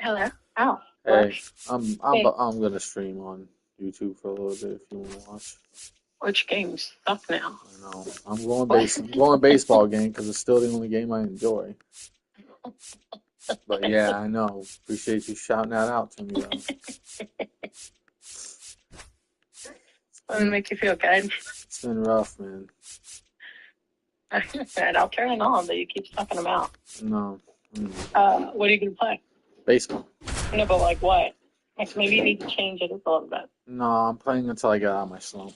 Hello. Oh, Hey, whoops. I'm Hey, I'm gonna stream on YouTube for a little bit if you want to watch. which game's up now? I know I'm going What? I'm going baseball game because it's still the only game I enjoy. But yeah, I know. Appreciate you shouting that out to me though. Doesn't make you feel good. It's been rough, man. I said I'll turn it on, but you keep talking about. No, What are you gonna play? baseball. No, but like what? Like maybe you need to change it a little bit. No, I'm playing until I get out of my slump.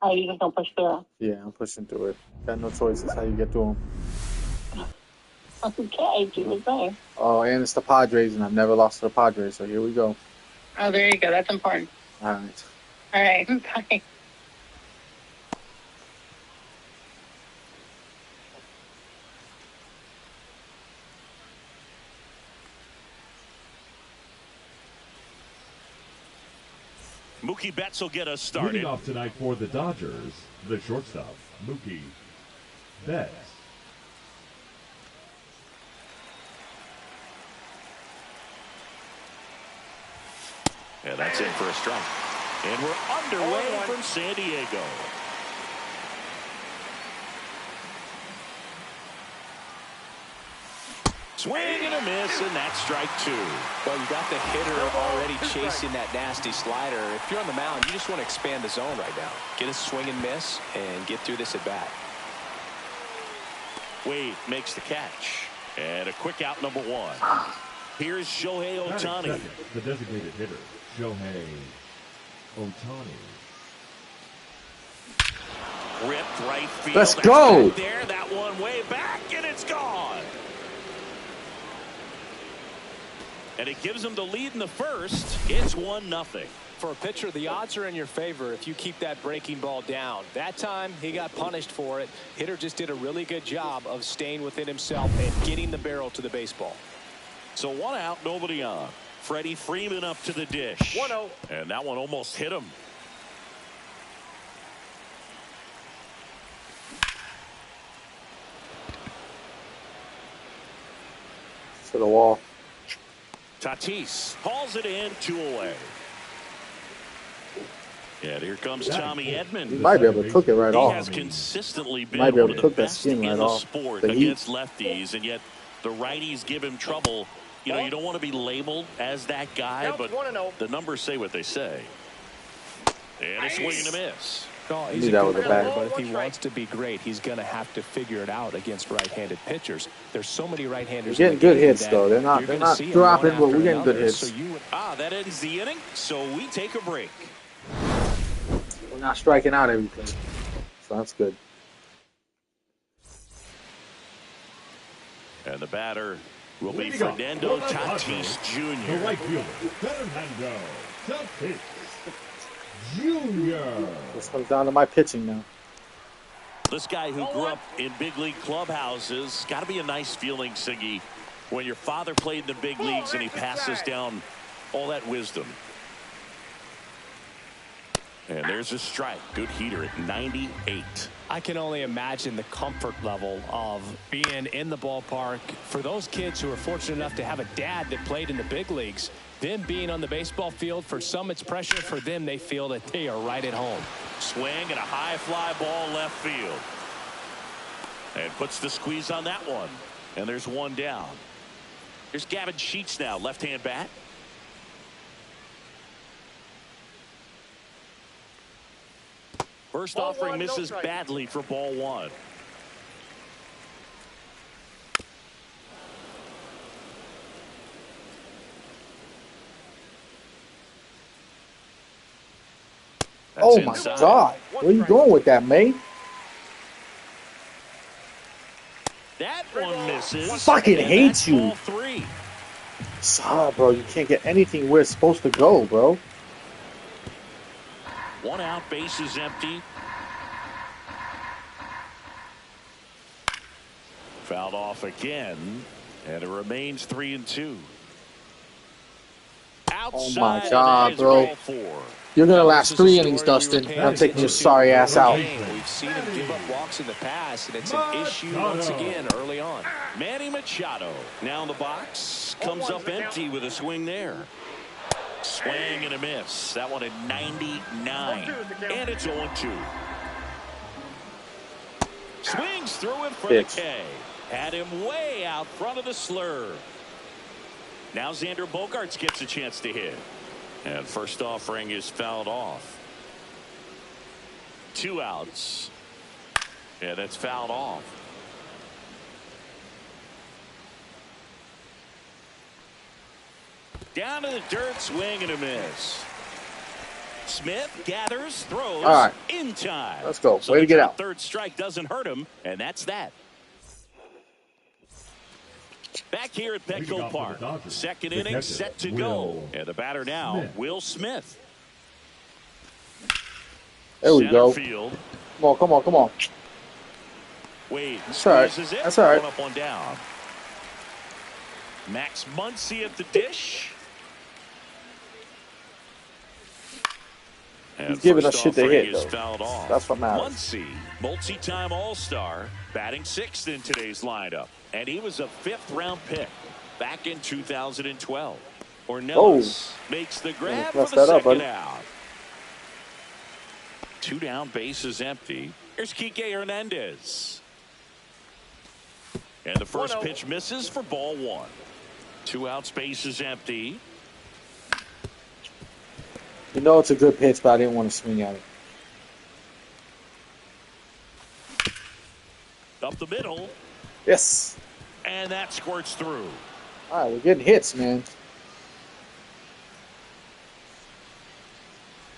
Oh, you just don't push through. Yeah, I'm pushing through it. Got no choice. That's how you get through them. Okay, do your thing. Oh, and it's the Padres, and I've never lost to the Padres, so here we go. Oh, there you go. That's important. All right. All right. Bye. Mookie Betts will get us started. Leading off tonight for the Dodgers, the shortstop, Mookie Betts. And that's it for a strike. And we're underway from San Diego. Swing and a miss, and that's strike two. Well, you got the hitter already chasing that nasty slider. If you're on the mound, you just want to expand the zone right now. Get a swing and miss and get through this at bat. Wade makes the catch. And a quick out, number one. Here's Shohei Ohtani. The designated hitter, Shohei Ohtani. Ripped right field. Let's go. Right there, that one way back, and it's gone. And it gives them the lead in the first. It's 1-0. For a pitcher, the odds are in your favor if you keep that breaking ball down. That time, he got punished for it. Hitter just did a really good job of staying within himself and getting the barrel to the baseball. So one out, nobody on. Freddie Freeman up to the dish. 1-0. And that one almost hit him. To the wall. Tatis hauls it in, 2 away. And here comes Tommy Edman. You might be able to cook it right He off. has consistently been Might be able one to of the cook that best skin in right the off. sport The heat. against lefties, and yet the righties give him trouble. You know, you don't want to be labeled as that guy, but the numbers say what they say. And a swing and a miss. No, He he's knew a that good was a player, bad. but if he wants to be great, he's going to have to figure it out against right-handed pitchers. There's so many right-handers. We're getting good hits though. They're not dropping, but we're getting good hits. That ends the inning, so we take a break. We're not striking out everything, so that's good. And the batter will be Leading off Fernando for the Tatis The Jr. right fielder, Fernando Tatis Jr. This comes down to my pitching now. This guy who grew up in big league clubhouses, got to be a nice feeling, Siggy, when your father played in the big leagues and he passes down all that wisdom. And there's a strike. Good heater at 98. I can only imagine the comfort level of being in the ballpark. For those kids who are fortunate enough to have a dad that played in the big leagues, them being on the baseball field, for some it's pressure. For them, they feel that they are right at home. Swing and a high fly ball left field. And puts the squeeze on that one. And there's one down. Here's Gavin Sheets now, left-hand bat. First offering misses badly for ball one. That's Oh my inside. God! Where are you going with that, mate? That one misses. Fucking and hate that's you. ball three. Ah, bro, you can't get anything where it's supposed to go, bro. One out, base is empty. Fouled off again, and it remains 3-2. Outside, Oh my and God, that is bro. ball four. You're gonna This last is 3 a innings, story we Dustin. were And I'm paying taking your attention sorry to ass early out. game. We've seen him give up walks in the past, and it's an issue once again early on. Manny Machado now in the box. comes up empty with a swing there. Swing and a miss. That one at 99. And it's 0-2. Swings through it for the K. Had him way out front of the slur. Now Xander Bogaerts gets a chance to hit. And first offering is fouled off. 2 outs. Yeah, that's fouled off. Down to the dirt, swing and a miss. Smith gathers, throws in time. Let's go. So way to get out. Third strike doesn't hurt him, and that's that. Back here at Petco Park. Second inning set to go. And the batter now, Will Smith. There we go. Field. Come on. Wade that's all right. That's all right. One up, one down. Max Muncy at the dish. And he's giving us shit to hit, though. That's what matters. Muncy, multi-time All-Star, batting 6th in today's lineup. And he was a 5th-round pick back in 2012. Ornelas makes the grab for the second out. 2 down, bases empty. Here's Kike Hernandez. And the first pitch misses for ball 1. 2 outs, bases empty. You know it's a good pitch, but I didn't want to swing at it. Up the middle. Yes. And that squirts through. All right, we're getting hits, man.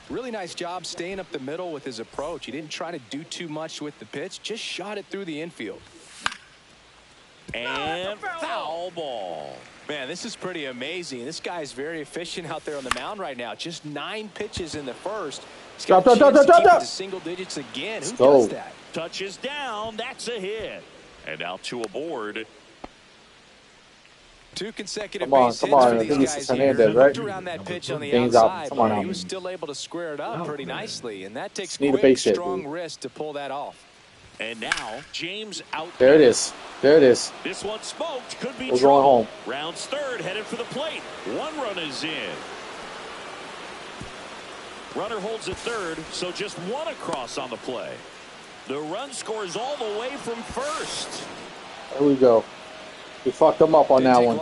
Really nice job staying up the middle with his approach. He didn't try to do too much with the pitch, just shot it through the infield. And foul ball. Man, this is pretty amazing. This guy's very efficient out there on the mound right now. Just 9 pitches in the first. He's got a chance to keep it to single digits again. Who does that? Touches down. That's a hit. And now 2 aboard. 2 consecutive base hits for these guys here. Looked around that pitch on the outside, but he was still able to square it up pretty nicely. And that takes quick, strong wrist to pull that off. And now James out. There it is. There it is. This one smoked. Could be we're going home. Rounds third, headed for the plate. 1 run is in. Runner holds at third, so just 1 across on the play. The run scores all the way from first. There we go. We fucked him up on that one.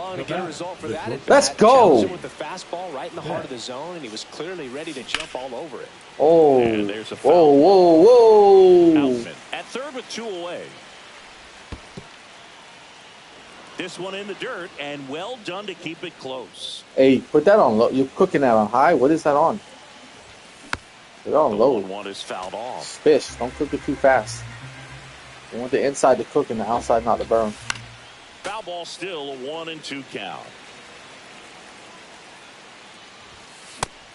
Let's go. With the fastball right in the heart of the zone, and he was clearly ready to jump all over it. Oh, and there's a foul. Whoa. Outman at third with 2 away. This one in the dirt, and well done to keep it close. Hey, put that on low. You're cooking that on high. What is that on? Put it on low. 1-1 is fouled off. Fish, don't cook it too fast. You want the inside to cook and the outside not to burn. Foul ball still, a 1-2 count.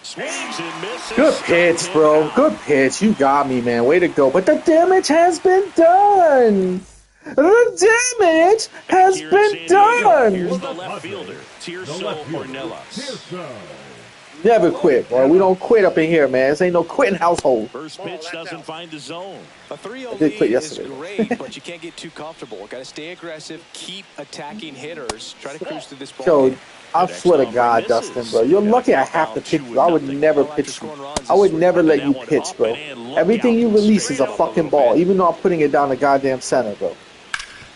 Swings and misses. Good pitch, bro. Good pitch. You got me, man. Way to go. But the damage has been done. The damage has been done. Here's the left fielder, Tirso Ornelas. Never quit, boy. We don't quit up in here, man. This ain't no quitting household. First pitch doesn't find the zone. A 3-0 lead is great, but you can't get too comfortable. Got to stay aggressive, keep attacking hitters, try to cruise through this ball. Yo, I swear to God, Dustin, bro. You're lucky I have to pitch. I would never pitch you. I would never let you pitch, bro. Everything you release is a fucking ball, even though I'm putting it down the goddamn center, bro.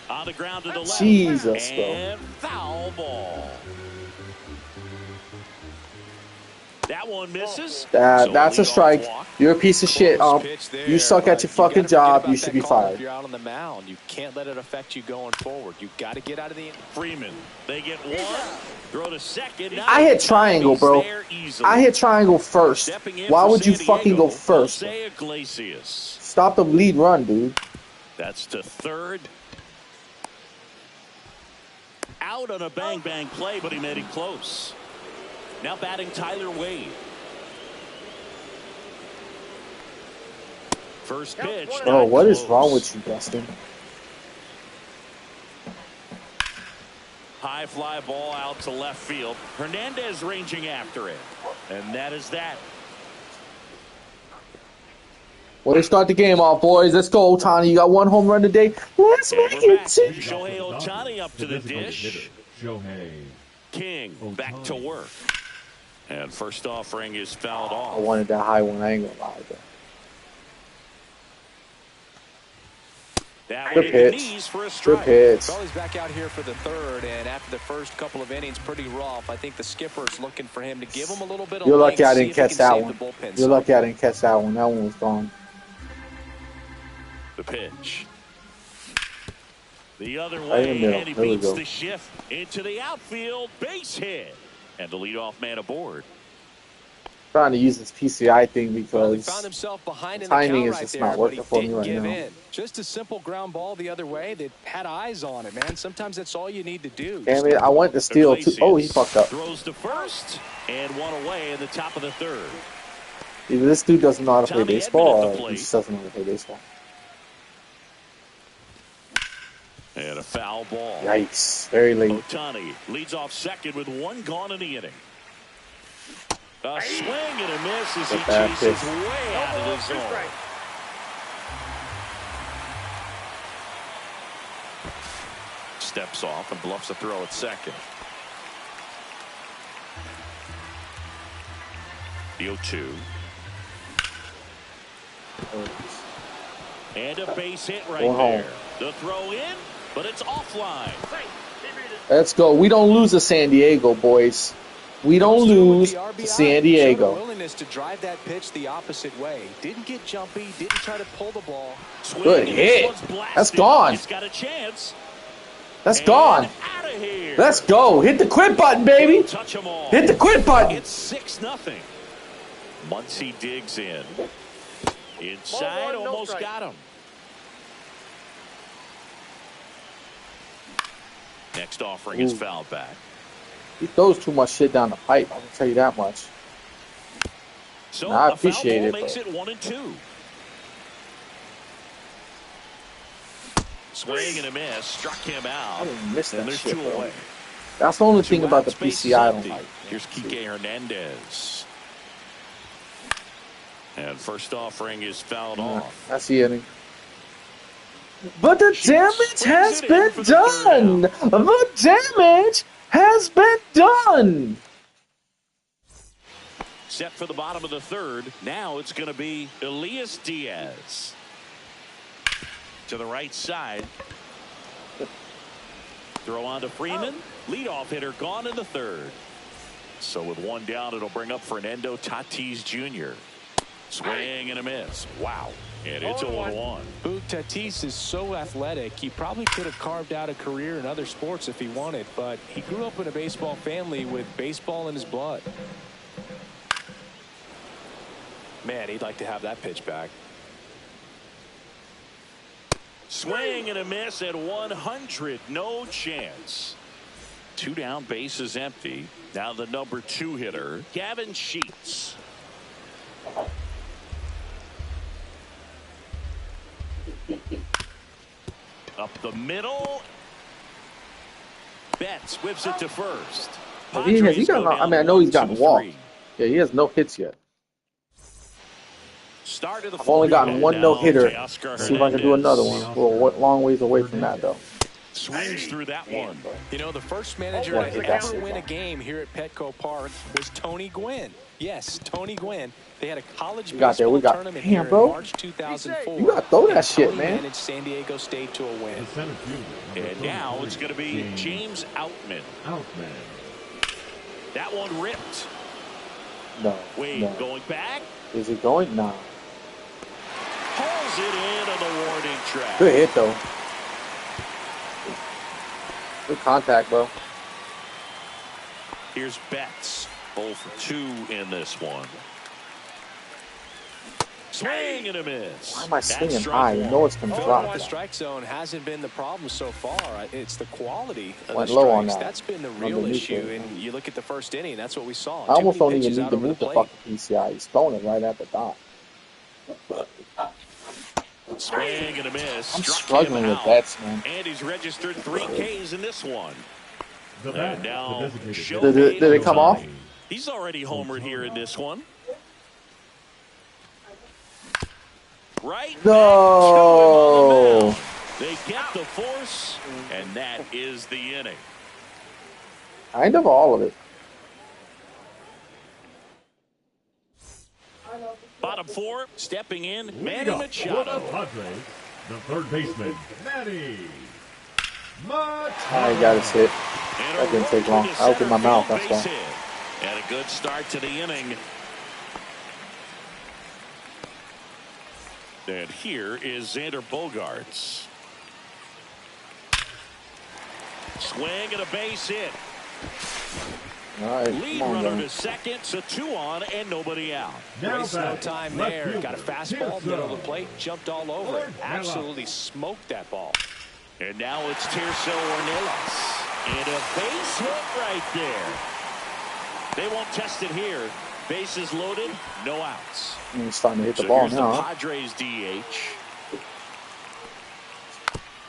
On the ground to the left. Jesus, bro. And foul ball. That one misses. That's a strike. You're a piece of shit. You suck at your fucking job. You should be fired. You're out on the mound. You can't let it affect you going forward. You got to get out of the. Freeman. They get 1. Throw to second. I hit triangle, bro. I hit triangle first. Why would you fucking go first? Stop the lead run, dude. That's to third. Out on a bang play, but he made it close. Now batting Tyler Wade. First pitch. Oh, what is wrong with you, Dustin? High fly ball out to left field. Hernandez ranging after it. And that is that. Well, they start the game off, boys. Let's go, Ohtani. You got 1 home run today. Let's make it 2. Shohei Ohtani up to the dish. Shohei King back to work. And first offering is fouled off. I wanted that high one. I ain't gonna lie, though. Good pitch. Good pitch. Well, he's back out here for the third, and after the first couple of innings, pretty rough. I think the skipper's looking for him to give him a little bit of You're lucky I length, didn't catch that one. You're lucky I didn't catch that one. That one was gone. The pitch. The other way, and he beats the shift into the outfield. Base hit. And the leadoff man aboard. Trying to use this PCI thing because found himself behind timing in the is just not working for me right now. Just a simple ground ball the other way that had eyes on it, man. Sometimes that's all you need to do. Damn it, I went to steal too. Oh, he fucked up. Throws to first and one away in the top of the third. Either this dude doesn't know how to play baseball or he just doesn't know how to play baseball. And a foul ball. Yikes. Very late. Ohtani leads off second with one gone in the inning. A swing and a miss as he chases way out of the zone. Steps off and bluffs a throw at second. The 0-2. And a base hit right there. The throw in, but it's offline. Let's go. We don't lose to San Diego, boys. We don't lose to San Diego. Willingness to drive that pitch the opposite way. Didn't get jumpy. Didn't try to pull the ball. Good hit. That's gone. He's got a chance. That's gone. Let's go. Hit the quit button, baby. Touch them all. Hit the quit button. It's 6-0. Muncy digs in. Inside, almost got him. Next offering is fouled back. He throws too much shit down the pipe. I can tell you that much. So I appreciate it. Makes it 1-2. Swing and a miss, struck him out. I didn't miss that shit, two bro. away. That's the only thing about the PCI I don't like. Here's Kike Hernandez. And first offering is fouled off. That's the inning. But the damage has been done. The damage has been done. Set for the bottom of the third. Now it's going to be Elias Diaz. To the right side. Throw on to Freeman. Leadoff hitter gone in the third. So with one down, it'll bring up Fernando Tatis Jr. Swing and a miss. Wow. And it's a 1-1. Tatis is so athletic. He probably could have carved out a career in other sports if he wanted, but he grew up in a baseball family with baseball in his blood. Man, he'd like to have that pitch back. Swing and a miss at 100. No chance. 2 down, bases empty. Now the number 2 hitter, Gavin Sheets. Up the middle. Betts whips it to first. He got, I mean, I know he's gotten walked. Yeah, he has no hits yet. I've only gotten one no-hitter. See if I can do another one. We're a long ways away from that, though. Swings through that one. You know, the first manager to ever win a game here at Petco Park was Tony Gwynn. Yes, Tony Gwynn. They had a college baseball tournament here in March 2004. You got to throw that shit, man. Managed San Diego State to a win. And now it's going to be James Outman. That one ripped. No. Wade going back. Is he going? Nah. Pulls it in on the warning track. Good hit, though. Good contact, bro. Here's Betts. 0 for 2 in this one. Swing and a miss. Why am I swinging high? You know it's going to drop. The strike zone hasn't been the problem so far. It's the quality of Went the low on strikes. that. That's been the real issue. And you look at the first inning, that's what we saw. I almost don't even need to move the fucking PCI. He's throwing it right at the dot. Swing and a miss. I'm struggling with bats, man. And he's registered 3 Ks in this one. And now, did it come off? He's already homered here in this one. Right. No. They get the force, and that is the inning. Kind of all of it. Bottom four, stepping in, Manny For the Machado. Padres, the third baseman, Manny Machado. I got his hit. That didn't take long. I opened my mouth, that's why. And a good start to the inning. And here is Xander Bogaerts. Swing and a base hit. All right, Lead come on, runner man. to second, so 2 on and nobody out. Now Wasted no batting, time left there. fielder, Got a fastball, Tirso. middle of the plate, jumped all over it. Ornelas. Absolutely smoked that ball. And now it's Tirso Ornelas. And a base hit right there. They won't test it here. Bases loaded, no outs. He's starting to hit the So ball here's now. the Huh? Padres DH.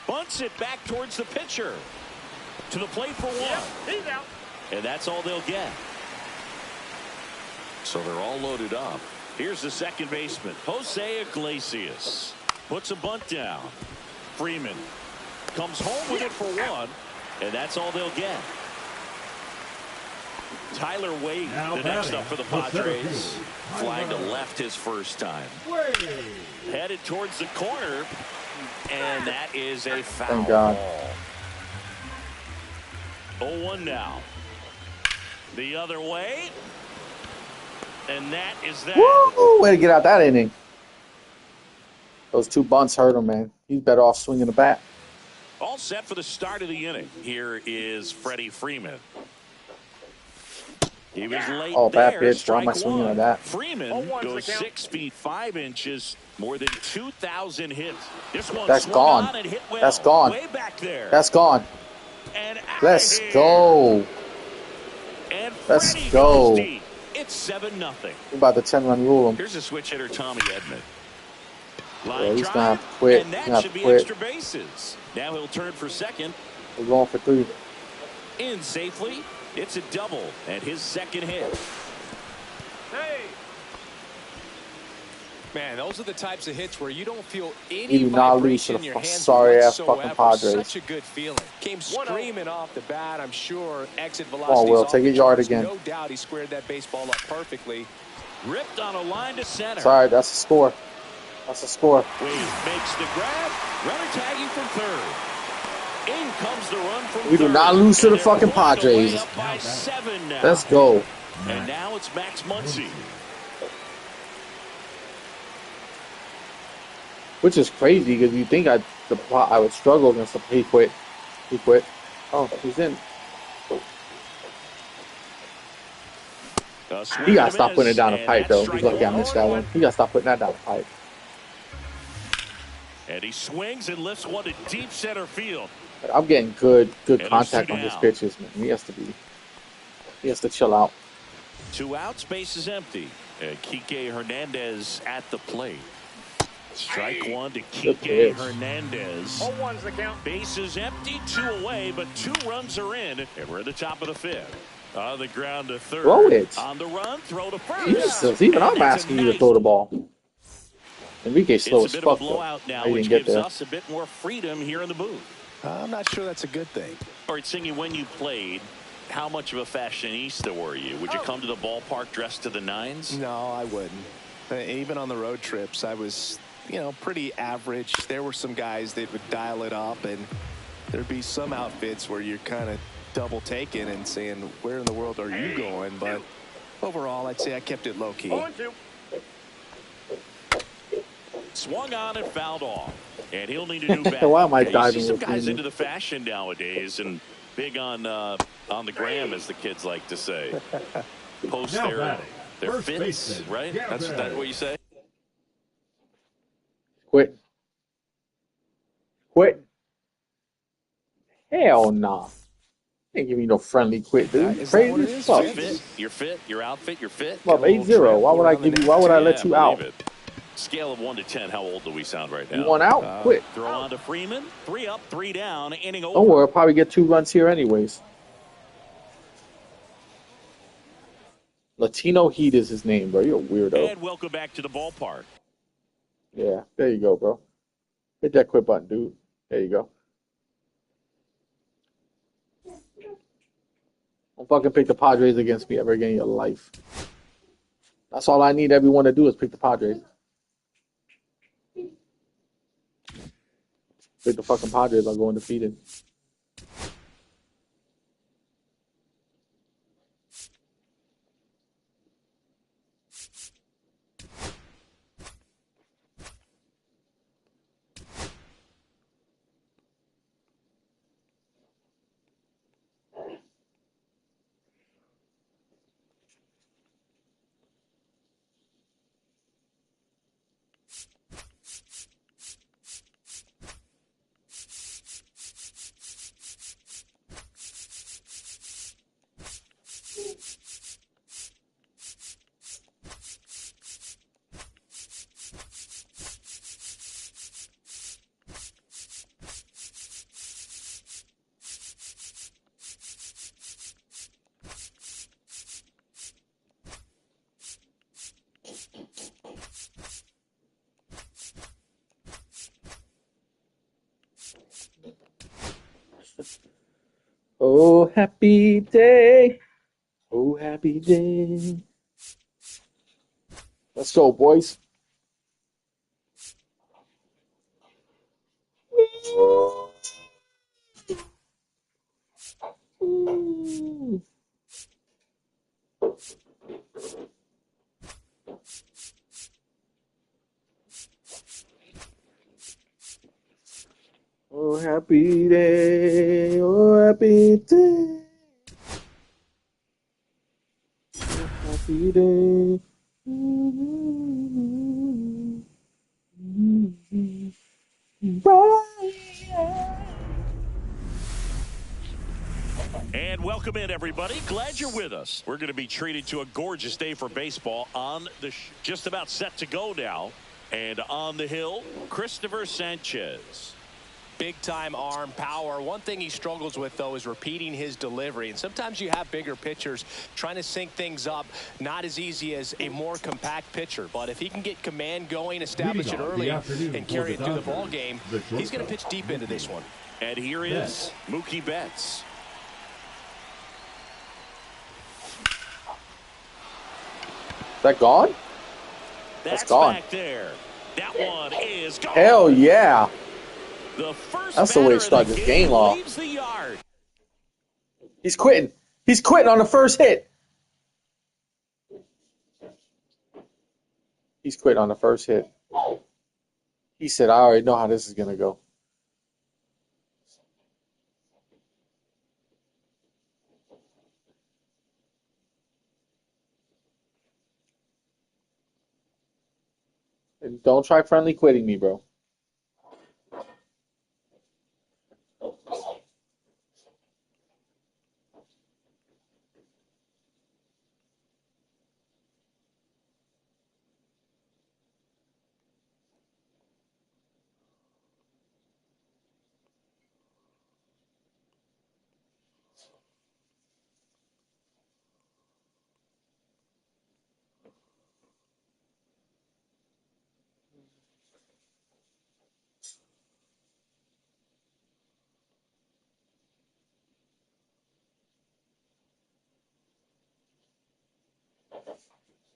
Bunts it back towards the pitcher. To the plate for one. He's out. And that's all they'll get. So they're all loaded up. Here's the second baseman, Jose Iglesias. Puts a bunt down. Freeman comes home with it for one. And that's all they'll get. Tyler Wade, Now the next batting, up for the the center Padres. fielder, Flying to Tyler left his first time. Wade. Headed towards the corner. And that is a foul Thank God. ball. 0-1 now. The other way. And that is that. Woo! Way to get out that inning. Those 2 bunts hurt him, man. He's better off swinging the bat. All set for the start of the inning. Here is Freddie Freeman. He was late Oh, bad there. pitch. Why am I Strike swinging one. like that? Freeman goes 6 feet 5 inches, more than 2,000 hits. This one That's swung gone. on and hit well. That's gone. Way back there. That's gone. And out Let's of here. go. And Let's Freddie go. goes deep. It's 7-0. We're about to 10-run rule him. Here's a switch hitter, Tommy Edman. Line Yeah, he's drive, gonna have to quit. and He's that gonna have should to be quit. extra bases. Now he'll turn for second. We're going for 3. In safely. It's a double and his second hit. Hey. Man, those are the types of hits where you don't feel any You do not lose vibration to in your the hands sorry-ass fucking whatsoever. Padres. Such a good feeling. Came 1-0. screaming off the bat. I'm sure exit on, velocity. Will, take a yard again. No doubt he squared that baseball up perfectly. Ripped on a line to center. Sorry, that's a score. That's a score. Wade makes the grab. Runner tagging from third. In comes the run from We do third. not lose to And the they're fucking pulled away Padres. Up by 7 now. Let's go. And now it's Max Muncy. Which is crazy because you think I would struggle against him. He quit. He quit. Oh, he's in. He got to stop putting it down the pipe, though. He's lucky I missed that one. He got to stop putting that down the pipe. And he swings and lifts one to deep center field. I'm getting good And contact he's on his down. pitches, man. He has to chill out. 2 outs, base is empty. Kike Hernandez at the plate. Strike one to Good Kike pitch. Hernandez. 0-1's the count. Base is empty, 2 away, but 2 runs are in, and we're at the top of the 5th. On the ground to third. Throw it. On the run, throw to first. Jesus, even And I'm that's asking a you to nice- throw the ball. Enrique's slow It's as a bit of fuck, a though. blowout now, He which didn't get gives there. us a bit more freedom here in the booth. I'm not sure that's a good thing. All right, Singy, when you played, how much of a fashionista were you? Would you come to the ballpark dressed to the nines? No, I wouldn't. Even on the road trips, I was, pretty average. There were some guys that would dial it up, and there'd be some outfits where you're kind of double taking and saying, where in the world are you going? But overall, I'd say I kept it low key. 0-2. Swung on and fouled off. And he'll need a new bat. Why am I Yeah, you diving see some with guys you? into the fashion nowadays and big on the gram, as the kids like to say. Post Now their batting, first fits, baseman, right? That's what you say? Quit. Quit. Hell nah. Ain't give me no friendly quit, dude. Is that what Crazy it as is? fuck. You're fit, your outfit, you're fit. Well, 8-0. Why would I give you? Why would I let Yeah, you out? believe it. Scale of 1 to 10, how old do we sound right now? You want out? Quit. Throw on to Freeman. 3 up, 3 down. Inning over. Don't worry, I'll probably get 2 runs here anyways. Latino Heat is his name, bro. You're a weirdo. And welcome back to the ballpark. Yeah, there you go, bro. Hit that quit button, dude. There you go. Don't fucking pick the Padres against me ever again in your life. That's all I need everyone to do is pick the Padres. Pick the fucking Padres, I'll go undefeated. Oh, happy day. Oh, happy day. Let's go, boys. Oh, happy day. Oh, happy day. Oh, happy day. And welcome in, everybody. Glad you're with us. We're going to be treated to a gorgeous day for baseball on the just about set to go now. And on the hill, Christopher Sanchez. Big-time arm power. One thing he struggles with, though, is repeating his delivery. And sometimes you have bigger pitchers trying to sync things up. Not as easy as a more compact pitcher. But if he can get command going, establish it early, and carry it through the ball game, he's going to pitch deep into this one. And here is Mookie Betts. Is that gone? That's gone. Back there. That one is gone. Hell yeah. That's the way to start this game off. He's quitting. He's quitting on the first hit. He's quitting on the first hit. He said, I already know how this is going to go. And don't try friendly quitting me, bro.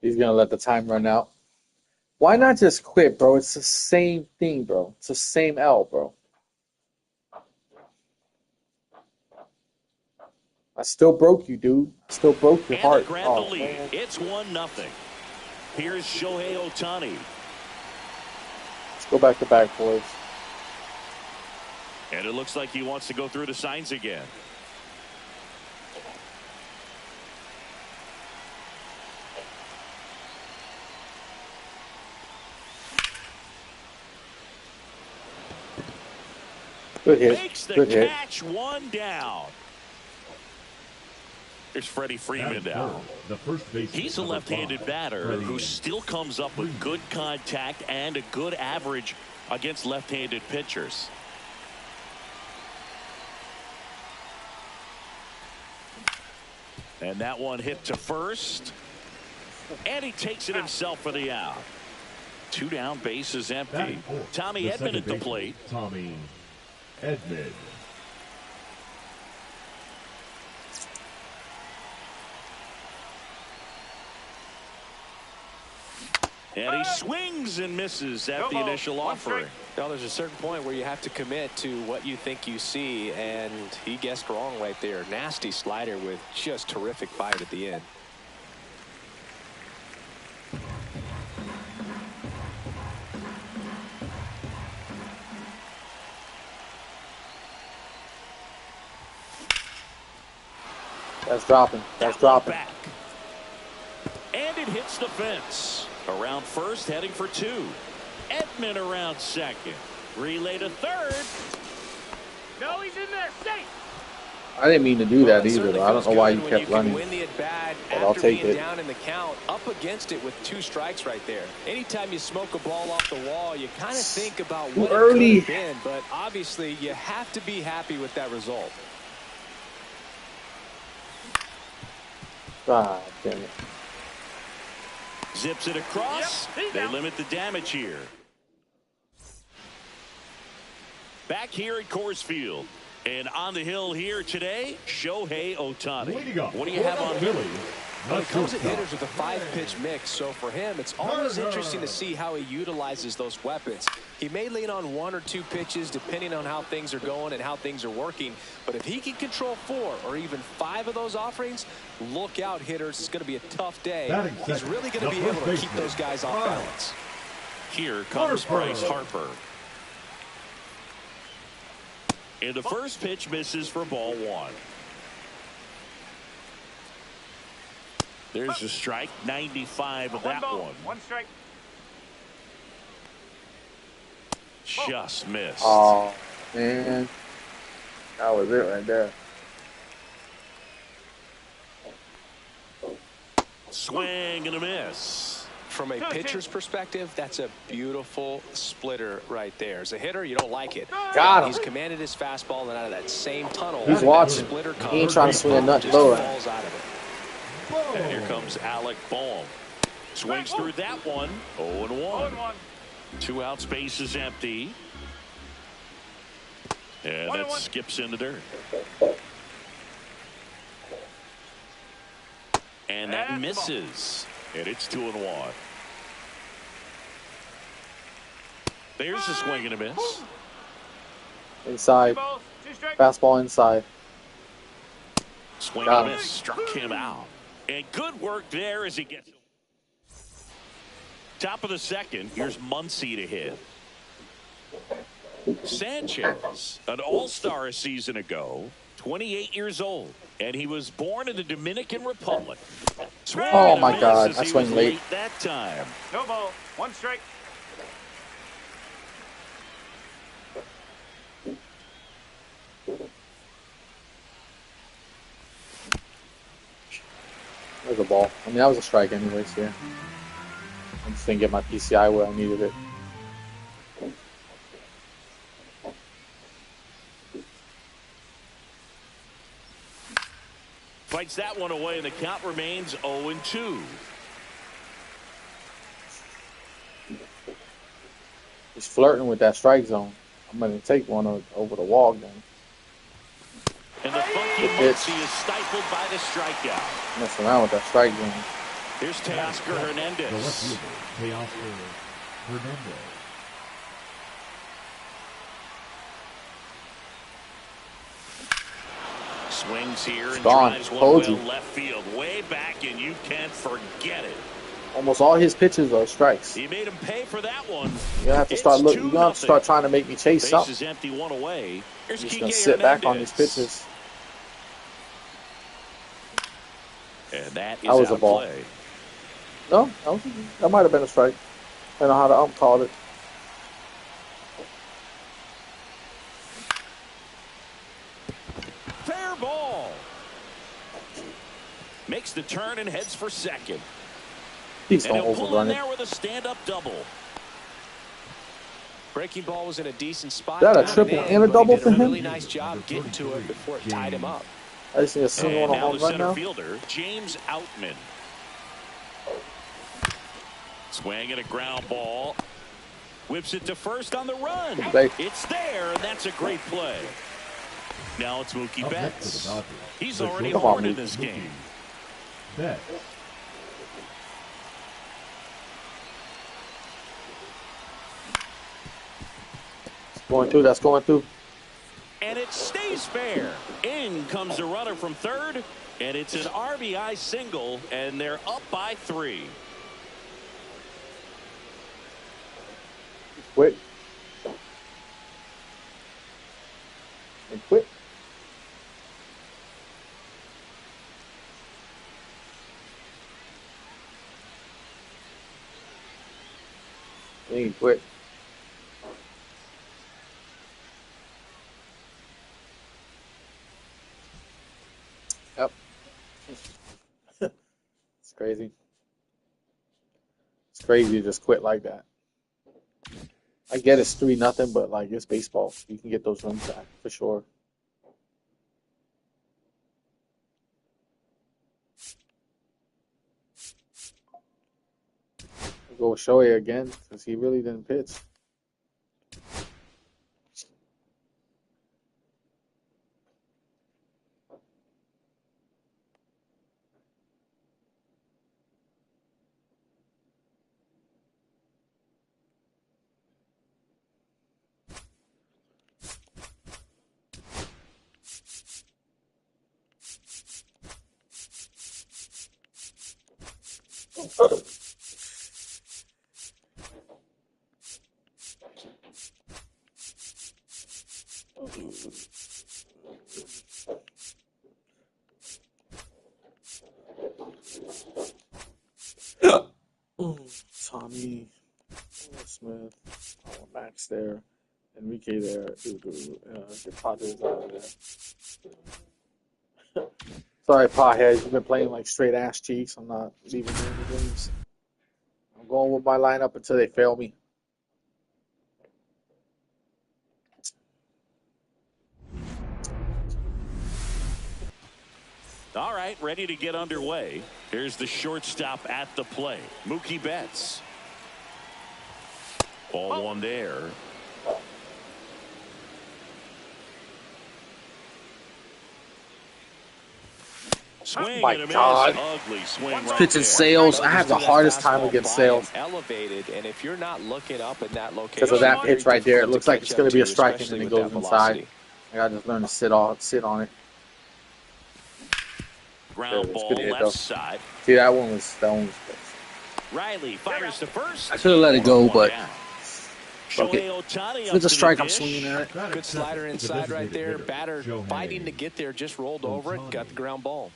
He's going to let the time run out. Why not just quit, bro? It's the same thing, bro. It's the same L, bro. I still broke you, dude. I still broke your heart. Oh, man. It's 1-0. Here's Shohei Ohtani. Let's go back to back, boys. And it looks like he wants to go through the signs again. Good hit. Makes the Good hit. catch, one down. There's Freddie Freeman now. He's a left-handed batter who still comes up with good contact and a good average against left-handed pitchers. And that one hit to first. And he takes it himself for the out. 2 down, bases empty. Tommy Edman at the plate. Tommy Edman. And he swings and misses at the initial offering. Now, there's a certain point where you have to commit to what you think you see, and he guessed wrong right there. Nasty slider with just terrific bite at the end. That's dropping. That's dropping. Back. And it hits the fence. Around first, heading for 2. Edman around second. Relay to third. No, he's in there. Stay. I didn't mean to do that either, though. I don't know why you kept running. Win the at bat but I'll take it. Down in the count, up against it with 2 strikes right there. Anytime you smoke a ball off the wall, you kind of think about what it could have been, but obviously you have to be happy with that result. Ah, damn it. Zips it across. Yep, they limit the damage here. Back here at Coors Field. And on the hill here today, Shohei Ohtani. What do you have on him? When it comes to hitters with a 5-pitch mix, so for him, it's always interesting to see how he utilizes those weapons. He may lean on 1 or 2 pitches depending on how things are going and how things are working. But if he can control 4 or even 5 of those offerings, look out, hitters. It's going to be a tough day. He's really going to be able to keep those guys off balance. Here comes Bryce Harper. And the first pitch misses for ball 1. There's a strike, 95 of that one. 1 strike. Just missed. Oh, man. That was it right there. Swing and a miss. From a pitcher's perspective, that's a beautiful splitter right there. As a hitter, you don't like it. Got him. He's commanded his fastball, and out of that same tunnel, He's watching. He ain't trying to swing a nut lower. Falls out of it. And here comes Alec Bohm. Swings through that one. 0-1. 2 outs, base is empty. And that skips in the dirt. And that misses. And it's 2-1. There's a swing and a miss. Inside. Fastball inside. Swing and a miss. Struck him out. And good work there as he gets. Top of the second. Here's Muncy to hit. Sanchez, an all-star a season ago, 28 years old, and he was born in the Dominican Republic. Oh my God, I swing late that time. No ball, 1 strike. There's a ball. I mean, that was a strike anyways, yeah. I just didn't get my PCI where I needed it. Fights that one away, and the count remains 0-2. He's flirting with that strike zone. I'm going to take one over the wall then. And the funky Muncy is stifled by the strikeout. Mess around with that strike zone. Here's Teoscar Hernandez. Teoscar Hernandez. Swings here and gone. drives one Told well you. left field, way back, and you can't forget it. Almost all his pitches are strikes. He made him pay for that one. You have to start looking. You have to start trying to make me chase Base something. is empty, one away. Here's I'm just Kike gonna sit back on these Hernandez. pitches. And that is That was a ball. play. No, that might have been a strike. I don't know how the ump called it. Fair ball. Makes the turn and heads for second. Please And don't he'll pull in overrun it. there with a stand-up double. Breaking ball was in a decent spot. Is that a triple and a double for He did a him? really nice job getting to it before it tied him up. I just need a single And on a now home the run center now. fielder, James Outman. Swing and a ground ball. Whips it to first on the run. Play. It's there, and that's a great play. Now it's Mookie Up next Betts. for the Dodgers, He's the already shortstop, horned in this game. Betts. Going through. That's going through. And it stays fair. In comes the runner from third, and it's an RBI single, and they're up by 3. Quit. And quit. And quit. Yep. It's crazy. It's crazy to just quit like that. I get it's 3-0, but like it's baseball. You can get those runs back for sure. I'll go with Shohei again because he really didn't pitch. Tommy, Smith, Max there, Enrique there, the Padres out there. Sorry, Potheads, you've been playing like straight ass cheeks. I'm not leaving you in the games. I'm going with my lineup until they fail me. All right, ready to get underway. Here's the shortstop at the plate, Mookie Betts. Ball one there. Swing my and a miss. God. Ugly swing right Pitching there. Sales. I have the hardest time against Sales. Elevated, and if you're not looking up in that location, Because of that pitch right there. It looks like it's going to be a strike and especially then it with goes that inside. velocity. I got to just learn to sit on it. Ground It's ball good hit, left though. side. See, that one was close. Riley fires to first. I should have let it go, but Shohei okay. Ohtani If up it's a to strike, the I'm dish. swinging at it. Good slider inside right there. Batter fighting to get there, just rolled over it, got the ground ball.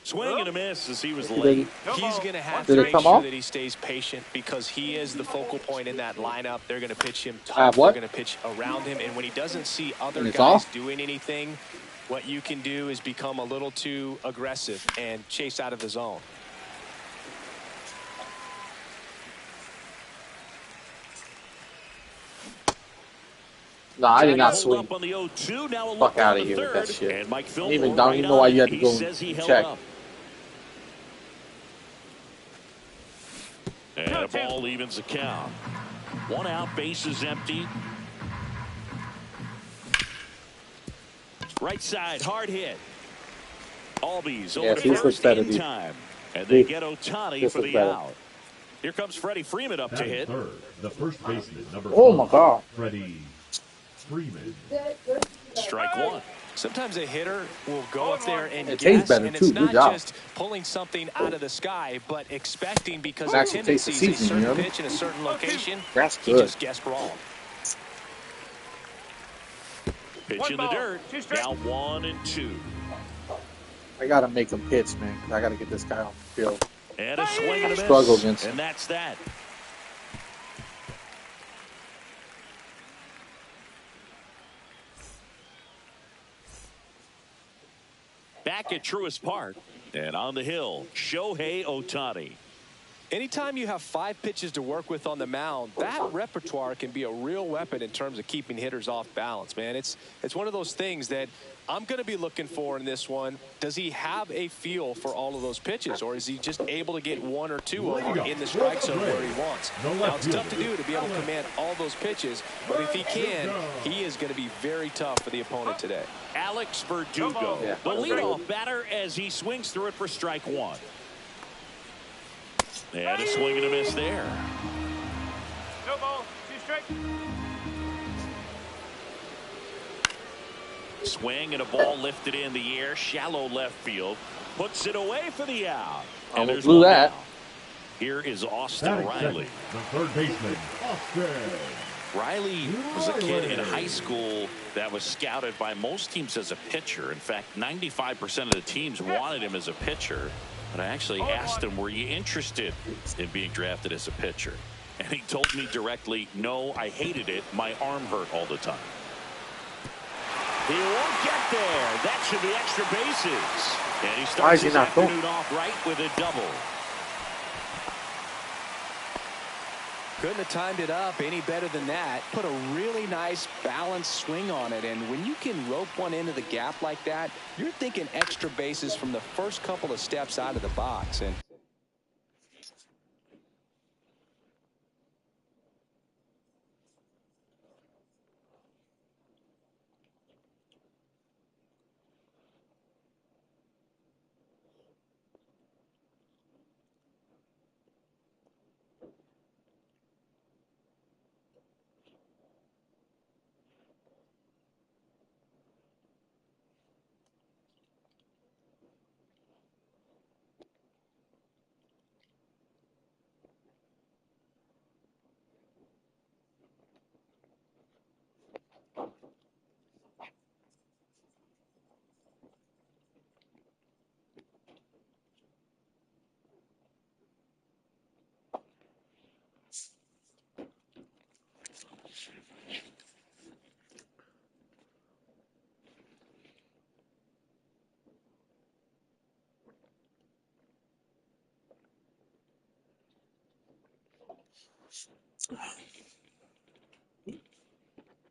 Swing and a miss as he was late. He's going to have Did to it make come sure off? that he stays patient because he is the focal point in that lineup. They're going to pitch him I have tough. what? They're going to pitch around him. And when he doesn't see other And it's guys off? doing anything, what you can do is become a little too aggressive and chase out of the zone. No, I did not Hold swing. up on the 0-2. Now a Fuck look out on of the here with that third. shit. And Mike I don't even Fillmore know why you had to he go says he and held check. up. And a ball evens the count. One out, bases empty. Right side, hard hit. Albies over Yeah, to this looks first better, in dude. time. And they get Ohtani This for looks the better. out. Here comes Freddie Freeman up to Batting hit. third, the first baseman, number Oh, my 5, God. Freddie Freeman. Strike one. Sometimes a hitter will go up there and It tastes guess, better, and too. it's Good not job. just pulling something out of the sky, but expecting because It of actually tastes the tendencies, a seasoning, you certain know? pitch in a certain location, That's he good. just guessed wrong. Pitch in the dirt. Now 1-2. I got to make him pitch, man, because I got to get this guy off the field. And a swing and a miss. Struggle against him. And that's that. Back at Truist Park and on the hill, Shohei Ohtani. Anytime you have 5 pitches to work with on the mound, that repertoire can be a real weapon in terms of keeping hitters off balance, man. It's one of those things that I'm going to be looking for in this one. Does he have a feel for all of those pitches, or is he just able to get 1 or 2 of them in the strike zone where he wants? Now, it's tough to do to be able to command all those pitches, but if he can, he is going to be very tough for the opponent today. Alex Verdugo, Yeah. the leadoff batter as he swings through it for strike one. And a swing and a miss there. No ball. 2 strike. Swing and a ball lifted in the air, shallow left field. Puts it away for the out. And there's blew that. Down. Here is Austin Riley. The third baseman, Austin. Riley was a kid in high school that was scouted by most teams as a pitcher. In fact, 95% of the teams wanted him as a pitcher. But I actually asked him, were you interested in being drafted as a pitcher? And he told me directly, no, I hated it. My arm hurt all the time. He won't get there. That should be extra bases. And he starts his afternoon off right with a double. Couldn't have timed it up any better than that. Put a really nice balanced swing on it. And when you can rope one into the gap like that, you're thinking extra bases from the first couple of steps out of the box. And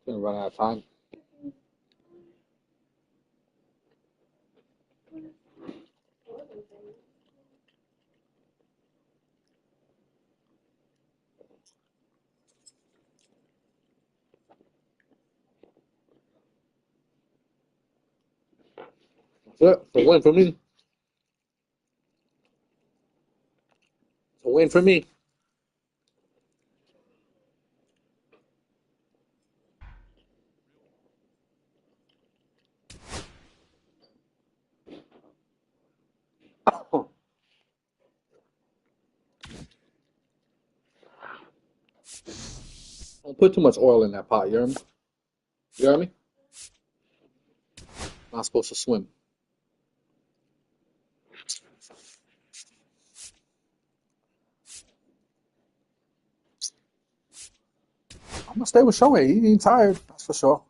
Gonna run out of time. That's it. It's a win for me. It's a win for me. Don't put too much oil in that pot, you hear me? You hear me? Not supposed to swim. I'm gonna stay with Shohei. He ain't tired, that's for sure.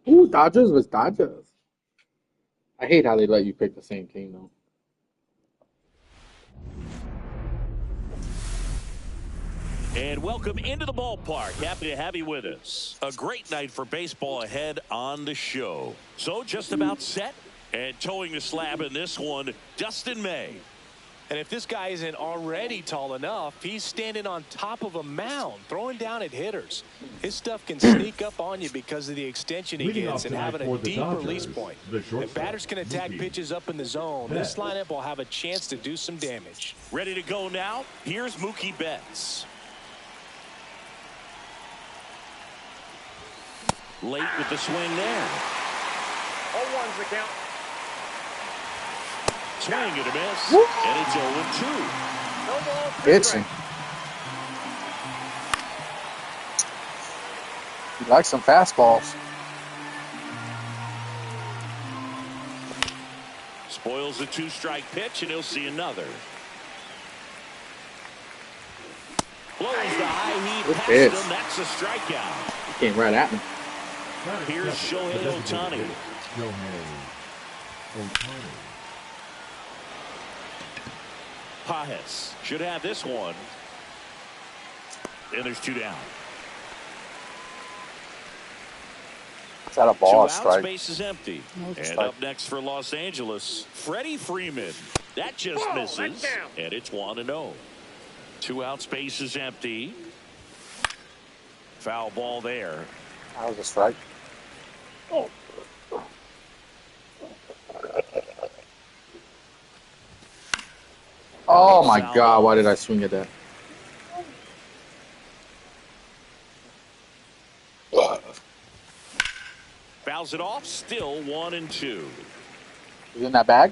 Ooh, Dodgers was Dodgers. I hate how they let you pick the same team, though. And welcome into the ballpark. Happy to have you with us. A great night for baseball ahead on the show. So just about set and towing the slab in this one, Dustin May. And if this guy isn't already tall enough, he's standing on top of a mound, throwing down at hitters. His stuff can sneak up on you because of the extension he gets and having a deep release point. If batters can attack pitches up in the zone, this lineup will have a chance to do some damage. Ready to go now? Here's Mookie Betts. Late with the swing there. 0-1's the count. Swing and a miss. Woo! And it's 0-2. No ball. Pitching. He likes some fastballs. Spoils the 2-strike pitch, and he'll see another. Blows the high heat Good past pitch. him. That's a strikeout. He came right at me. Here's Shohei Ohtani. Shohei Ohtani. Pajes should have this one. And there's 2 down. Is that a 2 ball outs, strike? base is empty. And strike. up next for Los Angeles, Freddie Freeman. That just misses. And it's 1-0. 2 outs, base is empty. Foul ball there. That was a strike. Oh my God! Why did I swing at that? Fouls it off. Still 1-2. Is it in that bag?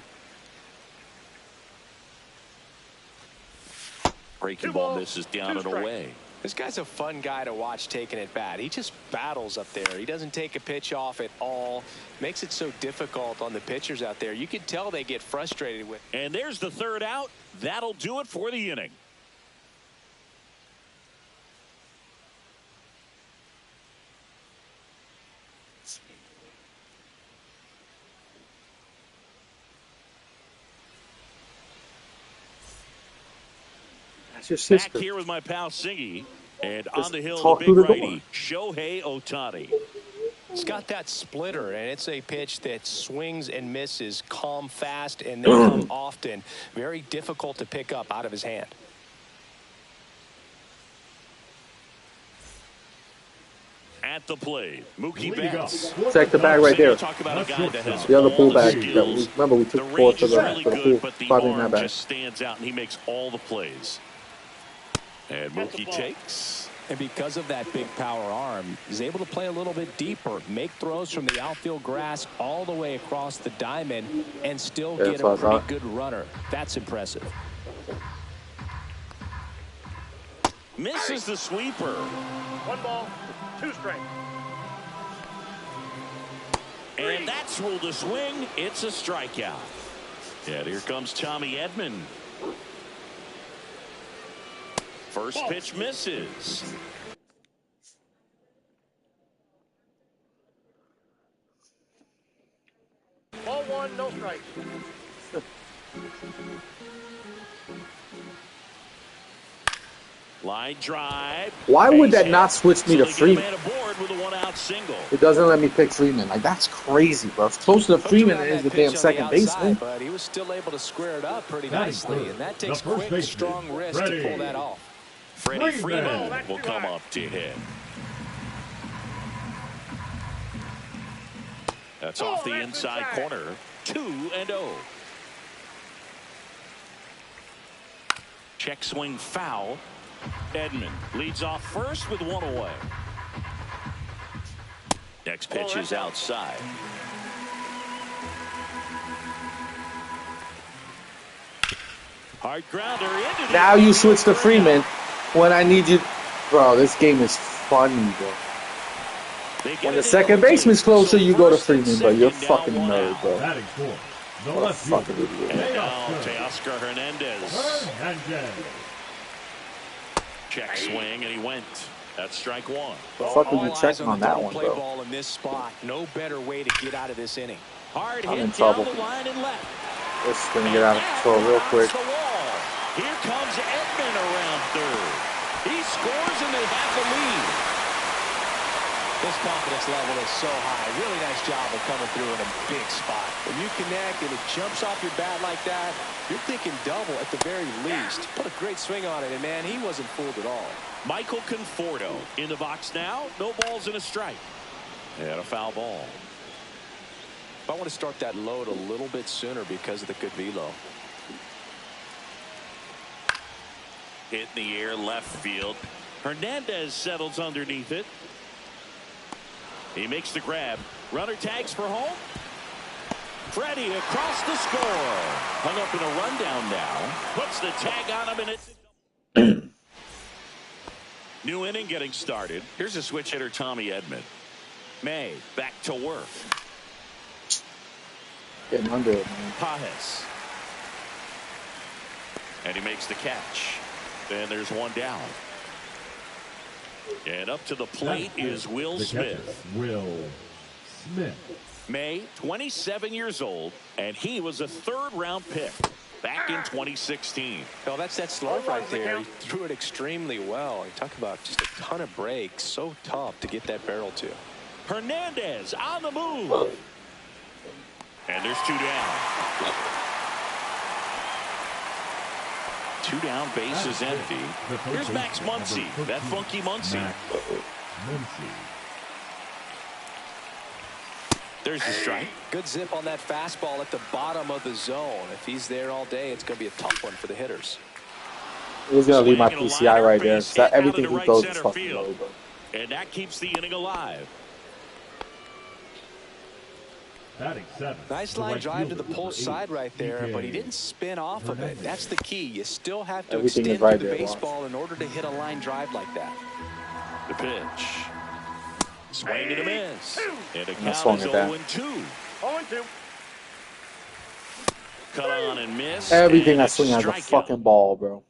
Breaking ball misses down and away. This guy's a fun guy to watch taking at bat. He just battles up there. He doesn't take a pitch off at all. Makes it so difficult on the pitchers out there. You can tell they get frustrated with. And there's the 3rd out. That'll do it for the inning. That's your sister. Back here with my pal Siggy. And Just on the hill, talk the big through the door. righty, Shohei Ohtani. He's got that splitter, and it's a pitch that swings and misses, calm, fast, and they come often. Very difficult to pick up out of his hand. At the plate, Mookie Leading up, Betts. Check the bag right there. Talk about a guy that has The other all pool the bag. That skills. remember we took The 4 range to is the really pool. good, but the Probably in that arm bag. just stands out, and he makes all the plays. And Mookie takes. And because of that big power arm, he's able to play a little bit deeper, make throws from the outfield grass all the way across the diamond, and still Yeah, get that's a what I pretty thought. good runner. That's impressive. Misses the sweeper. 1 ball, 2 strikes. And that's ruled a swing. It's a strikeout. And here comes Tommy Edman. First pitch misses. Ball 1, no strikes. Line drive. Why would that Base not hit. switch me So to they get a Freeman? man aboard with a 1-out single. It doesn't let me pick Freeman. Like, that's crazy, bro. It's closer to Freeman than it is the damn second baseman. But he was still able to square it up pretty Batting nicely, third, and that the takes first quick, baseman, strong wrist to pull Freddie. that off. Freddie Freeman. Freeman will come up to hit. That's off the inside corner. 2-0. Check swing foul. Edman leads off first with 1 away. Next pitch is outside. Hard grounder into the. Now you switch to Freeman when I need you. Bro, this game is funny, bro. When the second baseman's closer, you go to Freeman, bro. You're a fucking nerd, bro. Batting fourth, the What a left fucking fielder, idiot. And now Teoscar Hernandez. Hernandez. Check swing, and he went. That's strike 1. The fuck were All you eyes checking on the that double one, play bro? ball in this spot. No better way to get out of this inning. Hard I'm in hit down trouble. the line and left. This is gonna get out of control real quick. The wall. Here comes Edman around third. He scores and they have the lead. This confidence level is so high. Really nice job of coming through in a big spot. When you connect and it jumps off your bat like that, you're thinking double at the very least. Put a great swing on it, and man, he wasn't fooled at all. Michael Conforto in the box now. No balls and a strike. And a foul ball. I want to start that load a little bit sooner because of the good velo. Hit in the air left field. Hernandez settles underneath it. He makes the grab. Runner tags for home. Freddie across the score. Hung up in a rundown now. Puts the tag on him, and it's new inning getting started. Here's a switch hitter, Tommy Edman. May back to work. Getting under it, man. Pajes. And he makes the catch. And there's 1 down. And up to the plate is Will Smith. Will Smith. May, 27 years old, and he was a third-round pick back in 2016. Well, that's that slope right there. He threw it extremely well. You talk about just a ton of breaks. So tough to get that barrel to. Hernandez on the move. And there's 2 down. 2 down, base is empty. Here's Max Muncy, that funky Muncy. There's the strike. Good zip on that fastball at the bottom of the zone. If he's there all day, it's going to be a tough one for the hitters. He's going to leave my PCI right there. That everything he throws is fucking low. And that keeps the inning alive. Nice line drive to the pull side right there, but he didn't spin off of it. That's the key. You still have to extend to the baseball in order to hit a line drive like that. The pitch. Swing and a miss. And a count is 0-2. 0-2. Cut on and miss. Everything I swing has a fucking ball, bro.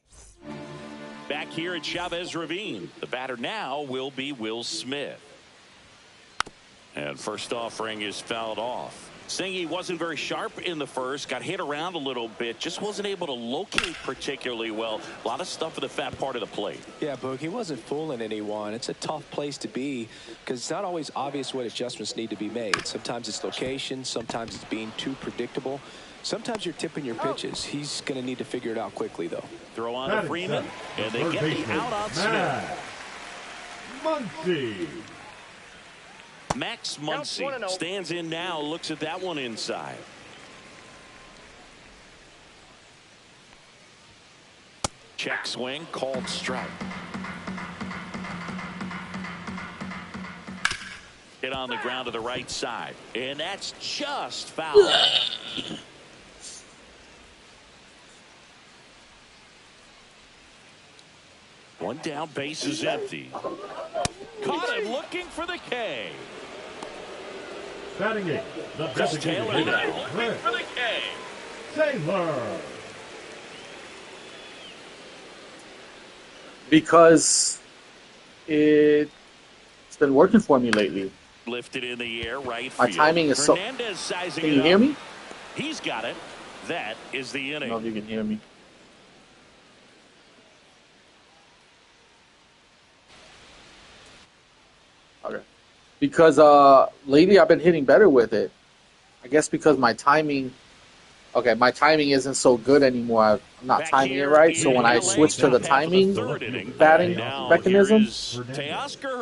Back here at Chavez Ravine, the batter now will be Will Smith. And first offering is fouled off. Singy wasn't very sharp in the first, got hit around a little bit, just wasn't able to locate particularly well. A lot of stuff at the fat part of the plate. Yeah, Boog, he wasn't fooling anyone. It's a tough place to be because it's not always obvious what adjustments need to be made. Sometimes it's location, sometimes it's being too predictable. Sometimes you're tipping your pitches. He's going to need to figure it out quickly, though. Throw on to Freeman, and they get the out on Smith. Muncy. Max Muncy stands in now, looks at that one inside. Check swing, called strike. Hit on the ground to the right side, and that's just foul. One down, base is empty. Caught him looking for the K. Batting it, the designated Taylor hitter, looking for the K. Taylor. Because it's been working for me lately. Lifted in the air, right field. My timing is so. Can you hear me? He's got it. That is the inning. I don't know if you can hear me. Okay. Because lately I've been hitting better with it. I guess because my timing isn't so good anymore. I'm not timing it right. So when I switch to the timing batting mechanism,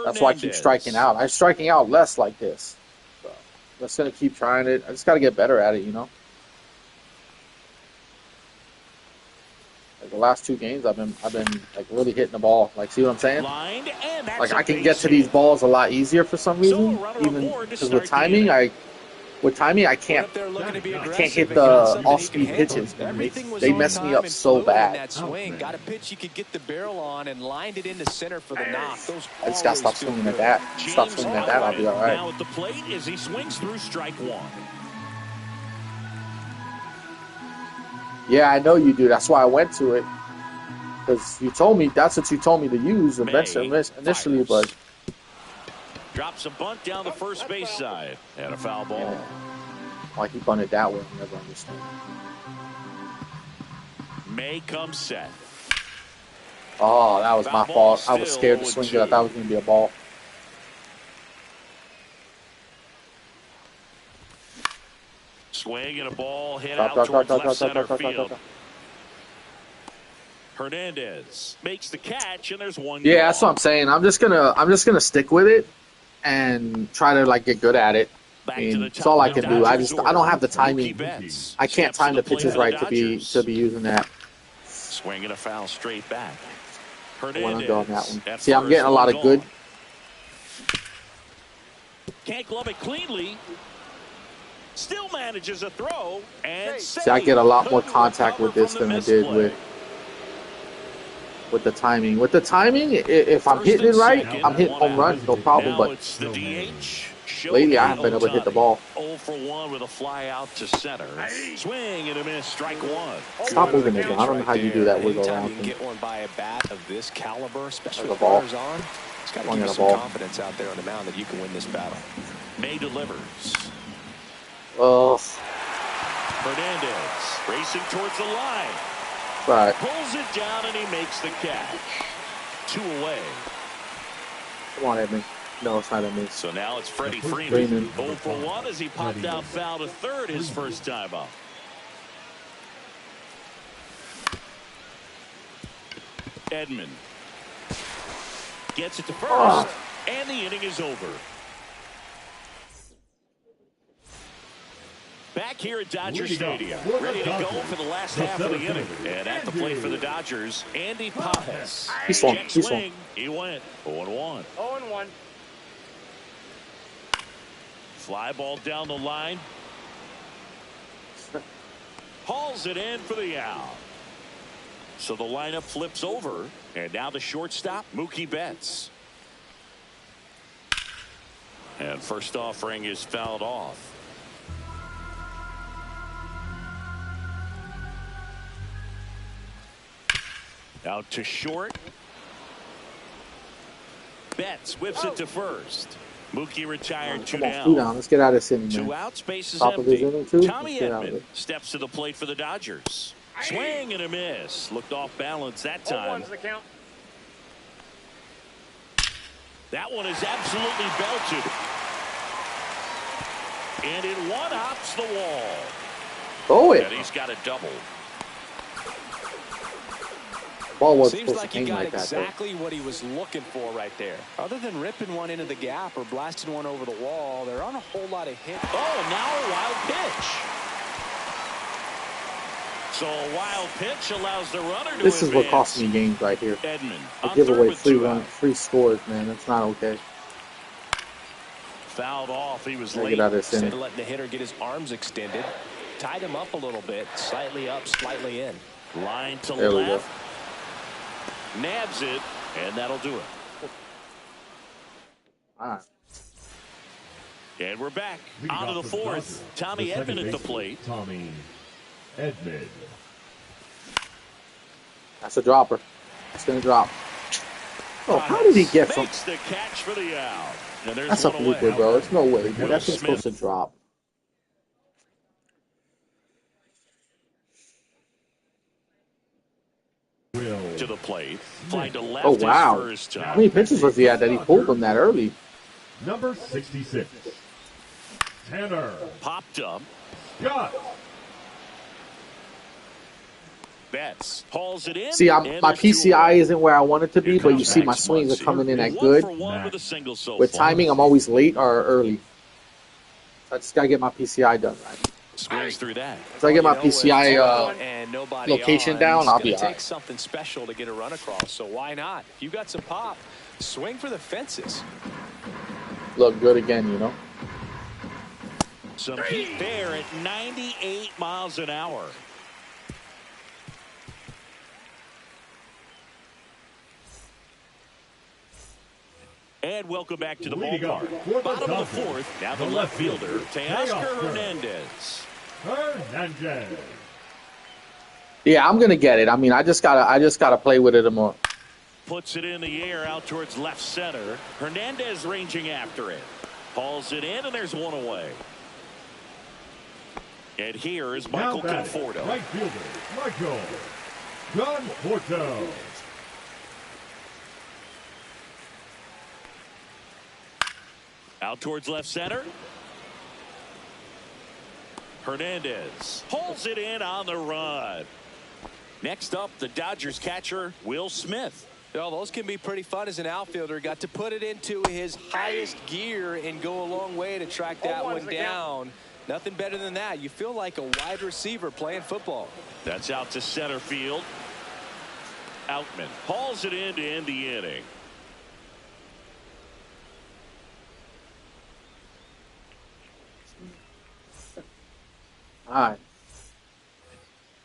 that's why I keep striking out. I'm striking out less like this. So I'm just gonna keep trying it. I just gotta get better at it, you know. Like the last 2 games, I've been like really hitting the ball. Like, see what I'm saying? Like I can get to these balls a lot easier for some reason. Even because with timing, I can't hit the off-speed pitches. They mess me up so bad. That swing got a pitch you could get the barrel on and lined it into center for the knock. I just gotta stop swinging at that. Stop swinging at that, I'll be all right. Now at the plate as he swings through strike 1. Yeah, I know you do. That's why I went to it. Because you told me, that's what you told me to use initially, but... Drops a bunt down the first base side. And a foul ball. Yeah. Why he bunted that way, I never understood. May comes set. Oh, that was my fault. I was scared to swing it. I thought it was going to be a ball. Swing and a ball hit out towards left center field. Hernandez makes the catch, and there's one. Yeah, that's what I'm saying. I'm just gonna stick with it and try to like get good at it. I mean, that's all I can do. I don't have the timing. I can't time the pitches right to be using that. Swing and a foul straight back. Hernandez on that one. See, I'm getting a lot of good. Can't glove it cleanly. Still manages a throw and see, I get a lot more contact with this than I did with with the timing. With the timing, if I'm hitting it right, I'm hitting home runs, no problem. But It's the DH. lately, I haven't been able to hit the ball. 0 for 1 with a fly out to center. Swing and a miss, strike one. Stop moving it. I don't know how you do that wiggle Anytime around you can thing. get one by a bat of this caliber, especially Like with a ball. runners on, it's got to Swung give you at a some ball. confidence out there on the mound that you can win this battle. May delivers. Oh, Hernandez racing towards the line. right. Pulls it down and he makes the catch. 2 away. Come on, Edmund. No, it's not Edmund. So now it's Freddie Freeman. Freeman. 0 for 1 as he popped out foul to third his first time up. Edman gets it to first, and the inning is over. Back here at Dodger Stadium, ready to go for the last half of the inning. And at the plate for the Dodgers, Andy Pages. He swung. Check He swung. swing. He went 0-1. 0-1. Fly ball down the line. Hauls it in for the out. So the lineup flips over. And now the shortstop, Mookie Betts. And first offering is fouled off. Out to short. Betts whips it to first. Mookie retired 2 Come on, down. 2 down. Let's get out of this inning, 2 man. outs, base is Top of his empty. inning, too? Tommy Let's get out of Edman it. steps to the plate for the Dodgers. Swing and a miss. Looked off balance that time. 0-1's the count. That one is absolutely belted. And it one-hops the wall. Throw it. And he's got a double. Ball was Seems supposed like to he hang got like that, though. exactly what he was looking for right there. Other than ripping one into the gap or blasting one over the wall, there aren't a whole lot of hits. Oh, and now a wild pitch. So a wild pitch allows the runner to This is what advance. costs me games right here. Edman I on give third away with free 2 run, out. free scores, man. That's not okay. Fouled off. He was Gotta late. get out of this Instead inning. of letting the hitter get his arms extended, tied him up a little bit, slightly up, slightly in. Line to There we go. left. Nabs it, and that'll do it. All right. And we're back. Leading On to off the for the fourth. Dodgers, Tommy the second Edman at the baseman, plate. Tommy Edman. That's a dropper. It's going to drop. Oh, how did he get from... Makes the catch for the out. And there's That's a one away. blooper, bro. There's no way, dude. Will That thing's Smith. supposed to drop. Will To the plate. Flying to left Oh, wow. his first How time. many pitches was he at that he pulled him that early? number 66, Tanner Popped up. Scott. Betts hauls it in. See, and my there's 2 PCI away. isn't where I want it to be, Here but you comes see my Max swings are Muncy. coming in at 1 good. for 1 with a single so With far. timing, I'm always late or early. So I just got to get my PCI done right. Swings through that. So I get my You know, with PCI 2-1 and nobody location on, down, it's I'll gonna be take all right. something special to get a run across. So why not? If you got some pop, swing for the fences. Look good again, you know? Some heat there at 98 miles an hour. And welcome back to the Leading off ballpark. for the Bottom of the Dodgers, fourth. Now the the left left fielder, fielder, Teoscar Teoscar Hernandez. Hernandez. Yeah, I'm gonna get it. I mean, I just gotta play with it more. Puts it in the air out towards left center. Hernandez ranging after it. Hauls it in, and there's one away. And here is Now Michael batting, Conforto. right fielder, Michael Conforto. Out towards left center. Hernandez pulls it in on the run. Next up, the Dodgers catcher, Will Smith. Well, those can be pretty fun as an outfielder. Got to put it into his highest gear and go a long way to track that 0-1's one the down. Nothing better than that. You feel like a wide receiver playing football. That's out to center field. Outman hauls it in to end the inning. All right.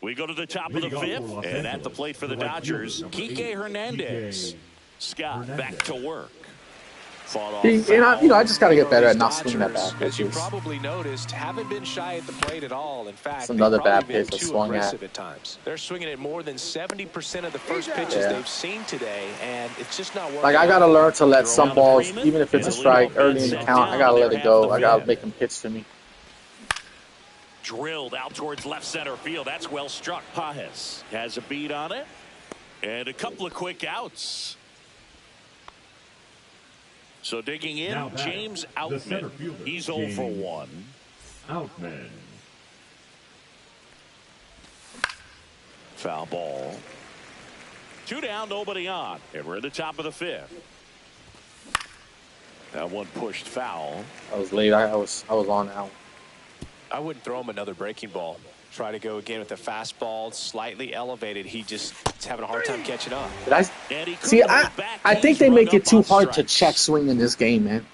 We go to the top of the fifth, and at the plate for the Dodgers, Kike Hernandez. Scott back to work. I just got to get better at not swinging that bad As you pitches. probably noticed, haven't been shy at the plate at all. In fact, It's another they've probably bad been pitch I too swung aggressive at. times. They're swinging at more than 70% of the first pitches they've seen today, and it's just not working. Like, I got to learn to let some balls, even if it's a strike early in the count, I got to let it go. I got to make them pitch to me. Drilled out towards left center field. That's well struck. Pages has a beat on it. And a couple of quick outs. So digging in, James Outman. He's 0 for 1. Outman. Foul ball. 2 down, nobody on. And we're at the top of the fifth. That one pushed foul. I was late. I was on that. I wouldn't throw him another breaking ball. Try to go again with the fastball, slightly elevated. He just is having a hard time catching up. See, I think they make it too hard to check swing in this game, man.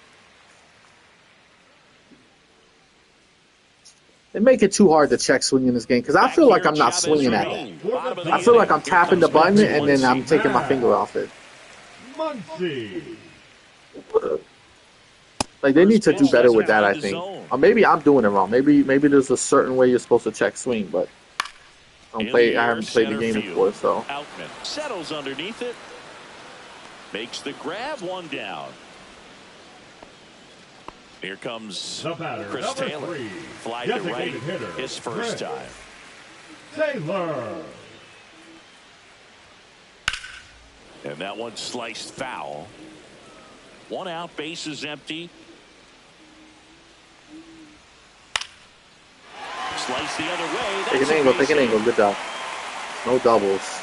They make it too hard to check swing in this game because I feel like I'm not swinging at it. I feel like I'm tapping the button and then I'm taking my finger off it. Muncy. Like, they need to do better with that, I think. Or maybe I'm doing it wrong. Maybe there's a certain way you're supposed to check swing, but I haven't played the game before, so. Outman settles underneath it. Makes the grab, 1 down. Here comes Chris Taylor. Fly to right, his first time. Taylor. And that one sliced foul. 1 out, bases empty. Slice the other way. Take an angle. Good job. No doubles.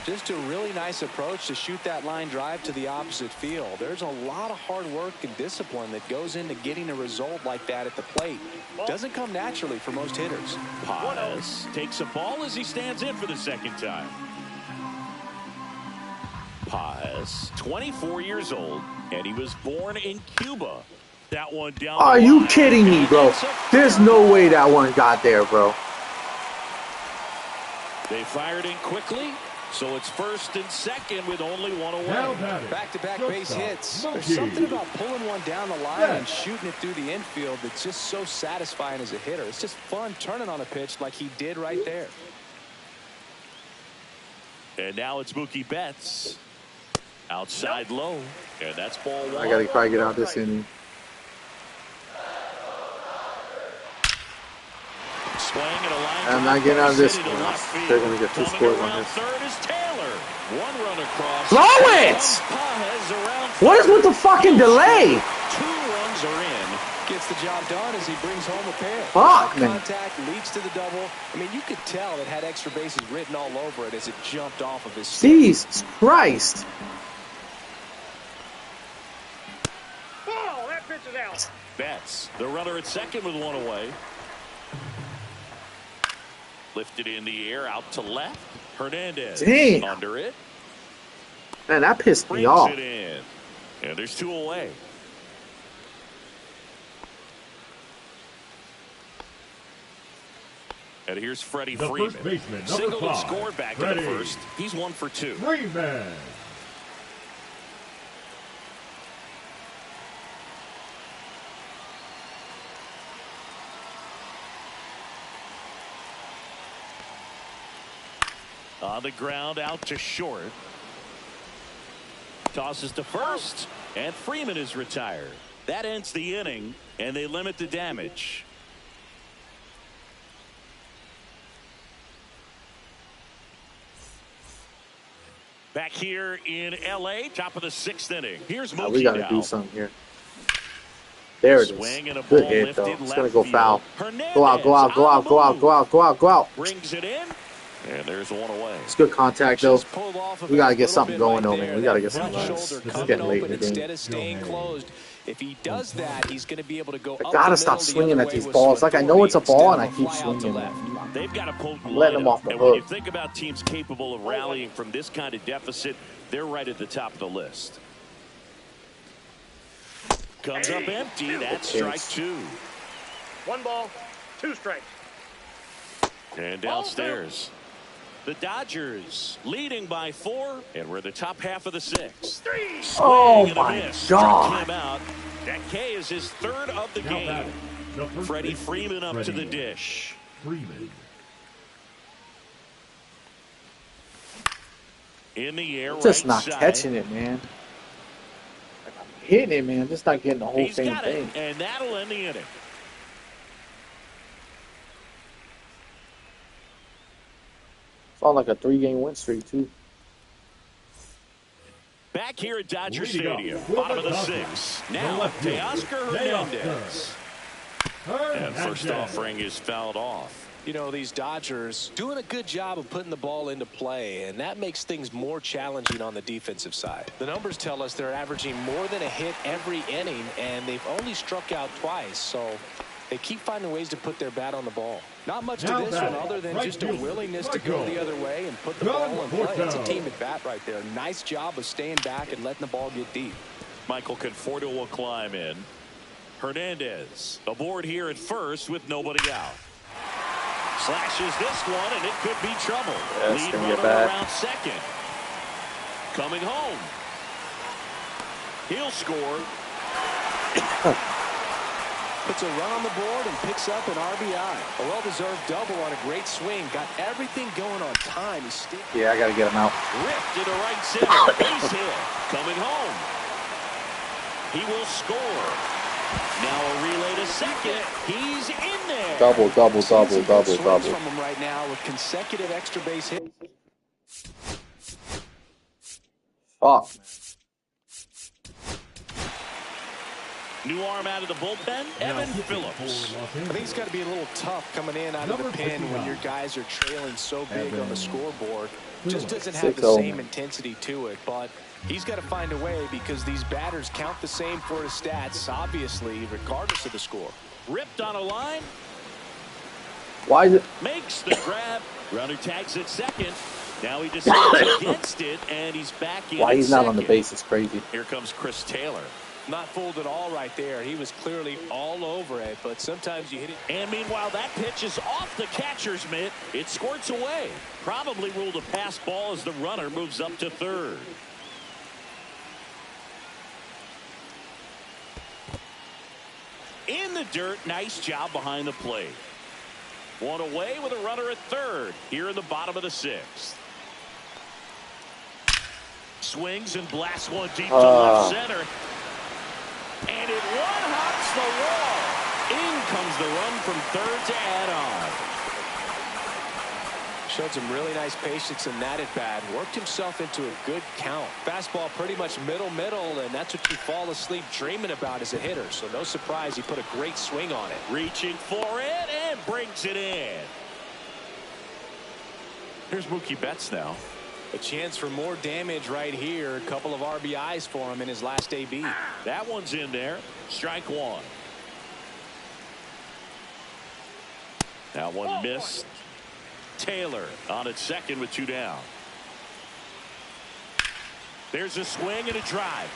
Just a really nice approach to shoot that line drive to the opposite field. There's a lot of hard work and discipline that goes into getting a result like that at the plate. Doesn't come naturally for most hitters. Pages takes a ball as he stands in for the second time. Pages, 24 years old, and he was born in Cuba. That one down. Are you kidding me, bro? There's no way that one got there, bro. They fired in quickly, so it's first and second with only 1 away. Back-to-back base hits. There's something about pulling one down the line and shooting it through the infield that's just so satisfying as a hitter. It's just fun turning on a pitch like he did right there. And now it's Mookie Betts. Outside low, and that's ball 1. I gotta probably get out this inning. I'm not getting out of this one. They're going to get 2 scores on this. Throw it! What is with the fucking delay? 2 runs are in. Gets the job done as he brings home a pair. Fuck, man. Contact leads to the double. I mean, you could tell it had extra bases written all over it as it jumped off of his stick. Jesus Christ. Oh, that pitch is out. Betts, the runner at second with 1 away. Lifted in the air out to left. Hernandez. Damn. Under it. Man, that pissed me Brings off. it in. And there's 2 away. And here's Freddie Freeman. First baseman, Singled and 5, scored back in the first. He's 1 for 2. Freeman. On the ground, out to short. Tosses to first, and Freeman is retired. That ends the inning, and they limit the damage. Back here in L.A., top of the 6th inning. Here's Mookie We got to do something here. There it is. Good hit, though. It's going to go foul. Go out, go out, go out, go out, go out, go out, go out. Brings it in. And there's 1 away. It's good contact, though. We got to get something going, though, man. We got to get something going. It's getting late in the game. Instead of staying closed, if he does that, he's going to be able to go. I got to stop swinging at these balls. Like, I know it's a ball, and I keep swinging. They've got a potent I'm letting them off the and when you hook. think about teams capable of rallying from this kind of deficit, they're right at the top of the list. Comes up empty. That's strike 2. 1 ball, 2 strikes. And downstairs. The Dodgers leading by 4, and we're in the top half of the 6th. Oh, Swing and a my miss. Struck God. him out. That K is his 3rd of the Now game. batting, the first Freddie baseman, Freeman up to Freddie the dish. Freeman. In the air, Just right not side. catching it, man. Like, I'm hitting it, man. Just not getting the whole He's same got thing. it, and that'll end the inning. It's on like a 3-game win streak, too. Back here at Dodger Leading up Stadium, for bottom of the the Dodgers, 6th. the Now, left fielder, Teoscar Hernandez. And first offering is fouled off. You know, these Dodgers doing a good job of putting the ball into play, and that makes things more challenging on the defensive side. The numbers tell us they're averaging more than a hit every inning, and they've only struck out twice, so they keep finding ways to put their bat on the ball. Not much to Now this one batting, other than right just a fielder, willingness to right go goal. the other way and put the John ball in play. It's a Porto. team at bat right there. Nice job of staying back and letting the ball get deep. Michael Conforto will climb in. Hernandez aboard here at first with nobody out. Slashes this one, and it could be trouble. Yeah, it's Lead gonna runner get bad. around second. Coming home. He'll score. Puts a run on the board and picks up an RBI. A well-deserved double on a great swing. Got everything going on time. He's still Yeah, I got to get him out. Ripped to the right center. Base hit. Coming home. He will score. Now a relay to second. He's in there. Double. Seeing some good swings from him right now with consecutive extra base hits. Fuck. New arm out of the bullpen. Evan Phillips. I think it's got to be a little tough coming in out of the Number pen when 59. your guys are trailing so big on the scoreboard. Just doesn't have the 6-0. same intensity to it, but he's got to find a way because these batters count the same for his stats, obviously, regardless of the score. Ripped on a line. Why is it? Makes the grab. Runner tags at second. Now he decides against it, and he's back in. Why at he's not on the second. base is crazy. Here comes Chris Taylor. Not fooled at all right there. He was clearly all over it, but sometimes you hit it. And meanwhile, that pitch is off the catcher's mitt. It squirts away. Probably ruled a pass ball as the runner moves up to third. In the dirt, nice job behind the plate. One away with a runner at third here in the bottom of the 6th. Swings and blasts one deep to left center. And it one-hops the wall. In comes the run from third to add on. Showed some really nice patience in that at bat. Worked himself into a good count. Fastball pretty much middle, and that's what you fall asleep dreaming about as a hitter. So no surprise he put a great swing on it. Reaching for it and brings it in. Here's Mookie Betts now. A chance for more damage right here. A couple of RBIs for him in his last AB. That one's in there. Strike one. That one missed. Taylor on at second with 2 down. There's a swing and a drive.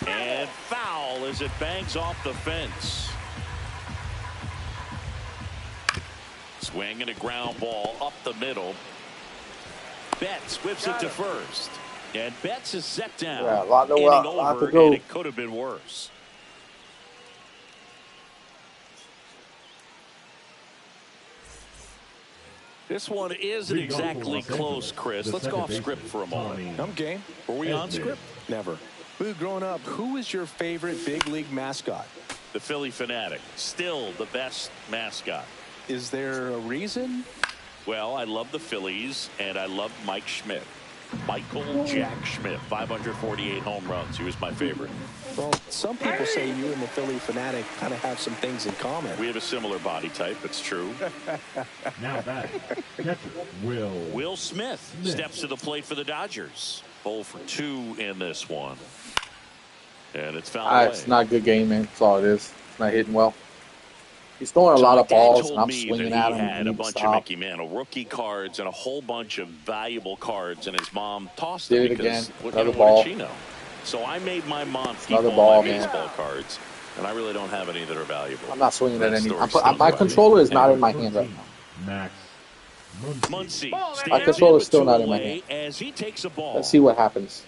And foul as it bangs off the fence. Swing and a ground ball up the middle. Betts whips it to first. And Betts is set down. Yeah, lot to Inning go. and it could have been worse. This one isn't exactly close, Chris. Let's go off script for a moment. I'm game. Were we on script? Never. Boo, growing up, who was your favorite big league mascot? The Philly Fanatic. Still the best mascot. Is there a reason? Well, I love the Phillies, and I love Mike Schmidt. Michael Jack Schmidt, 548 home runs. He was my favorite. Well, some people say you and the Philly Fanatic kind of have some things in common. We have a similar body type. It's true. Now batting, catcher Will. Will Smith steps to the plate for the Dodgers. 0 for 2 in this one. And it's fouled away. It's not a good game, man. That's all it is. It's not hitting well. He's throwing a lot of balls, and I'm swinging at him. He had a and bunch of stop. Mickey Mantle rookie cards and a whole bunch of valuable cards, and his mom tossed Did them it because again. what Another did ball. she know? So I made my mom keep Another all ball, my man. baseball cards, And I really don't have any that are valuable. I'm not swinging at any. My controller is not in my hand right now. Max Muncy. My controller's still not in my hand. As he takes a ball. Let's see what happens.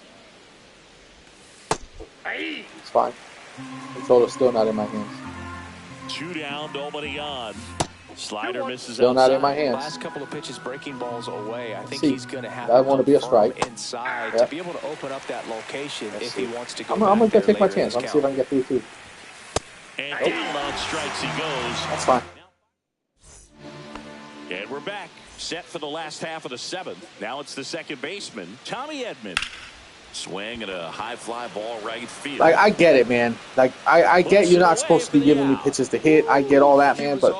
It's fine. Controller's still not in my hands. 2 down, nobody on. Slider misses Still outside. not in my hands. Last couple of pitches breaking balls away. I think See, he's going to have that want to be a strike. inside Yep. to be able to open up that location if he wants to go. I'm going to take my chance. I'm going to see if I can get 3-2. And down on strikes he goes. That's fine. And we're back. Set for the last half of the 7th. Now it's the second baseman, Tommy Edman. Swing at a high fly ball right field. Like, I get it, man. Like, I get you're not supposed to be giving me pitches to hit. I get all that, man. But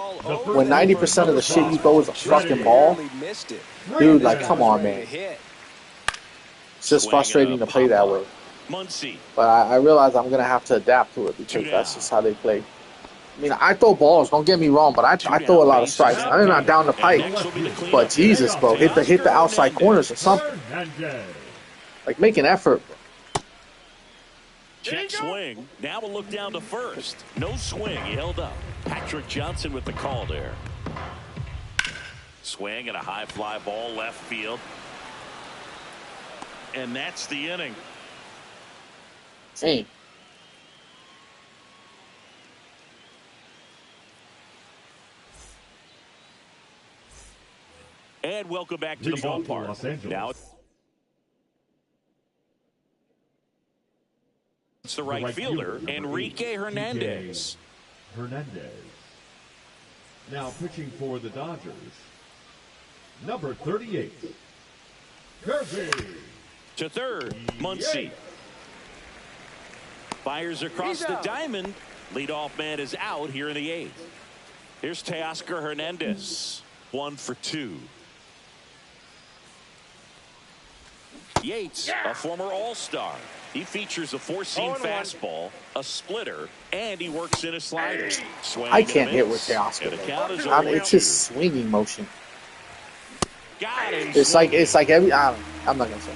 when 90% of the shit you throw is a fucking ball, dude, like, come on, man. It's just frustrating to play that way. But I realize I'm going to have to adapt to it because that's just how they play. I mean, I throw balls, don't get me wrong, but I throw a lot of strikes. I'm not down the pipe. But Jesus, bro, hit the outside corners or something. Like, make an effort. Check swing. Now we'll look down to first. No swing. He held up. Patrick Johnson with the call there. Swing and a high fly ball left field. And that's the inning. Dang. And welcome back to the ballpark. Now it's the right fielder, Enrique Hernandez. Now pitching for the Dodgers, number 38, Kirby. To third, Muncy. Fires across the diamond. Leadoff man is out here in the 8th. Here's Teoscar Hernandez. 1 for 2. Yates, a former All-Star. He features a 4-seam fastball, a splitter, and he works in a slider. I can't hit with Teoscar. It's his swinging motion. It's like every. I'm not gonna say.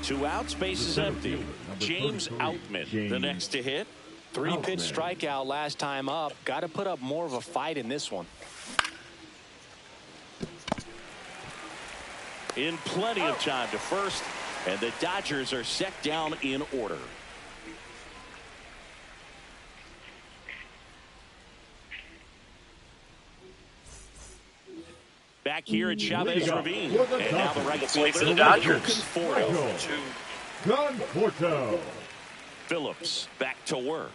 2 outs, bases empty. James Outman, the next to hit. 3-pitch strikeout last time up. Got to put up more of a fight in this one. In plenty of time to first, and the Dodgers are set down in order. Back here at Chavez Ravine, and now the right fielder for the Dodgers. Conforto. Phillips back to work.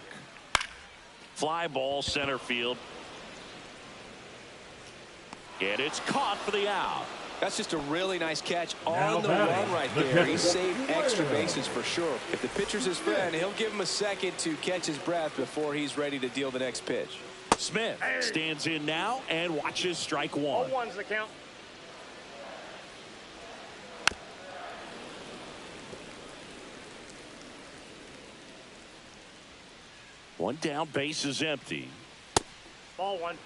Fly ball center field. And it's caught for the out. That's just a really nice catch on the run right there. He saved extra bases for sure. If the pitcher's his friend, he'll give him a second to catch his breath before he's ready to deal the next pitch. Smith stands in now and watches strike 1. 0-1's the count. One down, base is empty. Ball 1.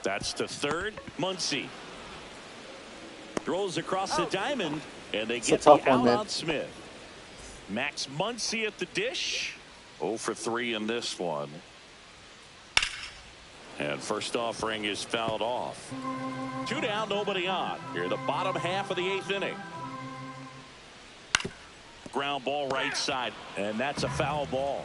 That's to third. Muncy throws across the diamond, and they get the out on Smith. Max Muncy at the dish. 0 for 3 in this one. And first offering is fouled off. 2 down, nobody on. Here, the bottom half of the 8th inning. Ground ball right side, and that's a foul ball.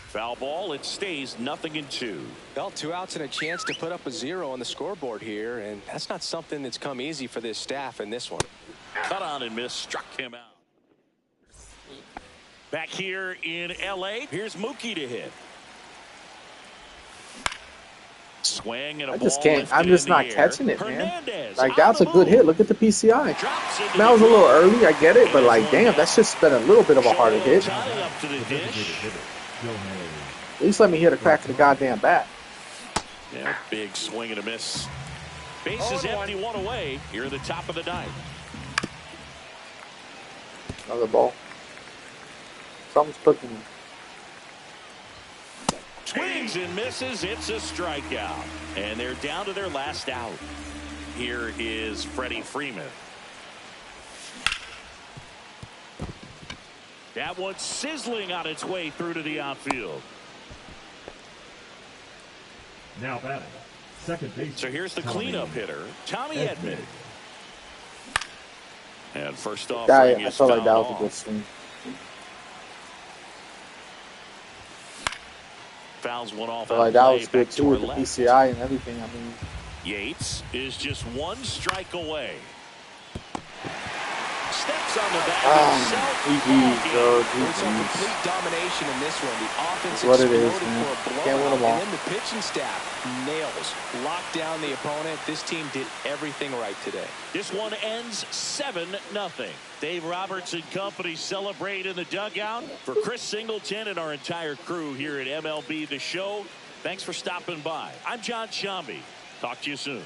Foul ball, it stays 0-2. Well, 2 outs and a chance to put up a 0 on the scoreboard here, and that's not something that's come easy for this staff in this one. Cut on and miss, struck him out. Back here in L.A., here's Mookie to hit. Swing and a I just ball can't. I'm just not catching it, man. Hernandez Like, that's a good hit. Look at the PCI. That was a little early. I get it, but like, damn, that's just been a little bit of a harder hit. Up to the dish. At least let me hit a crack of the goddamn bat. Yeah, big swing and a miss. Bases empty, 1 away. Here at the top of the 9th. Another ball. Something's cooking. Swings and misses. It's a strikeout. And they're down to their last out. here is Freddie Freeman. That one's sizzling on its way through to the outfield. Now batting, second base. So here's the cleanup hitter, Tommy Edman. And first off, I felt like that was a good swing. Fouls one off. I felt like that was good too with the PCI and everything. I mean, Yates is just one strike away. Steps on the bat himself. It's a complete domination in this one. The offense exploded for a blowout, and then the pitching staff nails, locked down the opponent. This team did everything right today. This one ends 7-0. Dave Roberts and company celebrate in the dugout. For Chris Singleton and our entire crew here at MLB The Show, thanks for stopping by. I'm John Shambi. Talk to you soon.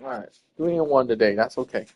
all right, 3-1 today. That's okay.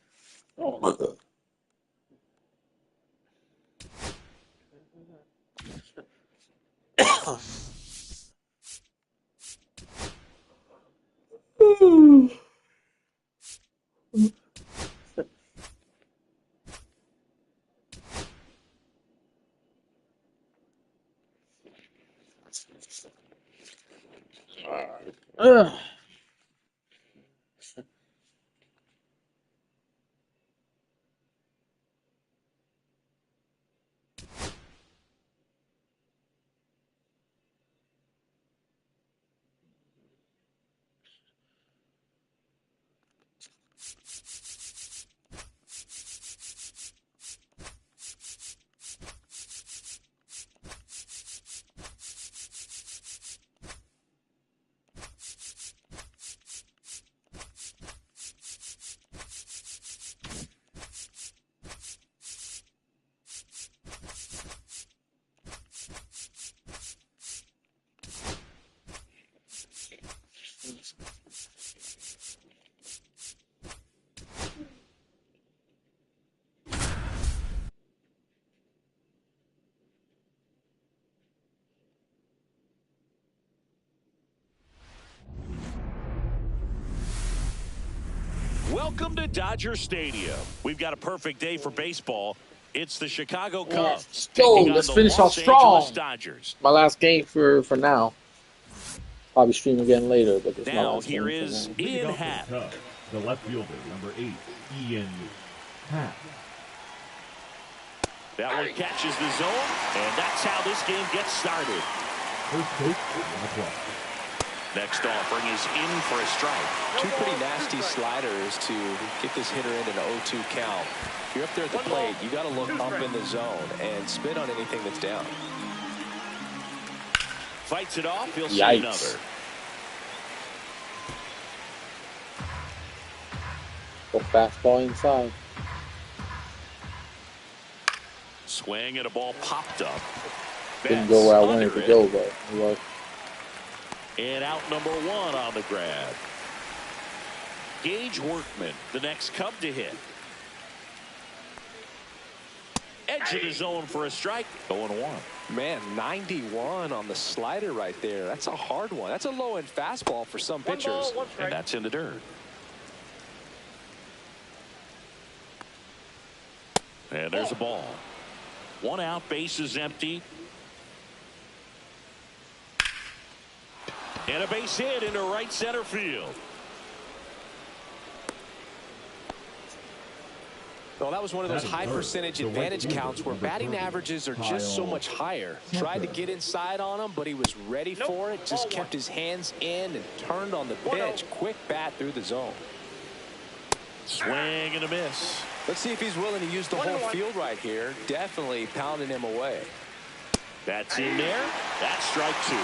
Welcome to Dodger Stadium. We've got a perfect day for baseball. It's the Chicago Cubs. Let's finish off strong. Dodgers. My last game for now. Probably stream again later, but this now here is Ian Happ. The left fielder, number 8, Ian Happ. That one catches the zone, and that's how this game gets started. First pitch on the clock. Next offering is in for a strike. Two pretty nasty sliders to get this hitter in an 0-2 count. If you're up there at the plate, you got to look up in the zone and spit on anything that's down. Fights it off. He'll see another. Go fastball inside. Swing and a ball popped up. Didn't go where I wanted to go, but it was. And out number 1 on the grab. Gage Workman, the next Cub to hit. Edge of the zone for a strike. 0-1. Man, 91 on the slider right there. That's a hard one. That's a low-end fastball for some pitchers. And that's in the dirt. And there's a ball. 1 out, base is empty. And a base hit into right center field. Well, that was one of those high percentage advantage counts where batting averages are just so much higher. Tried to get inside on him, but he was ready for it. Just kept his hands in and turned on the pitch. Quick bat through the zone. Swing and a miss. Let's see if he's willing to use the whole field right here. Definitely pounding him away. That's in there. That's strike 2.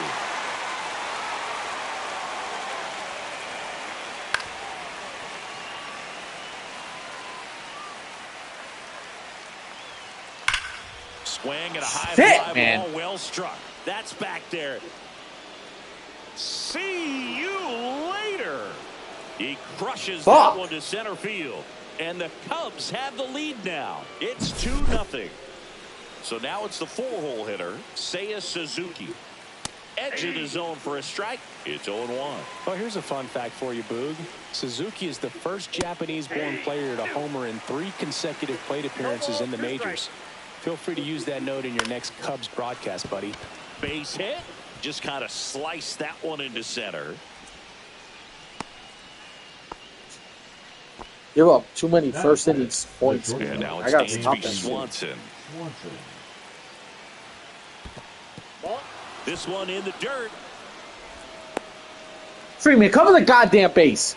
Swing and a high fly ball, well struck. That's back there. See you later. He crushes that one to center field. And the Cubs have the lead now. It's 2-0. So now it's the 4-hole hitter, Seiya Suzuki. Edge of the zone for a strike. It's 0-1. Well, here's a fun fact for you, Boog. Suzuki is the first Japanese-born player to homer in 3 consecutive plate appearances in the majors. Feel free to use that note in your next Cubs broadcast, buddy. Base hit. Just kind of sliced that one into center. Give up too many first innings points. And now I it's got to stop Dansby that shit. Swanson. This one in the dirt. Freeman, cover the goddamn base.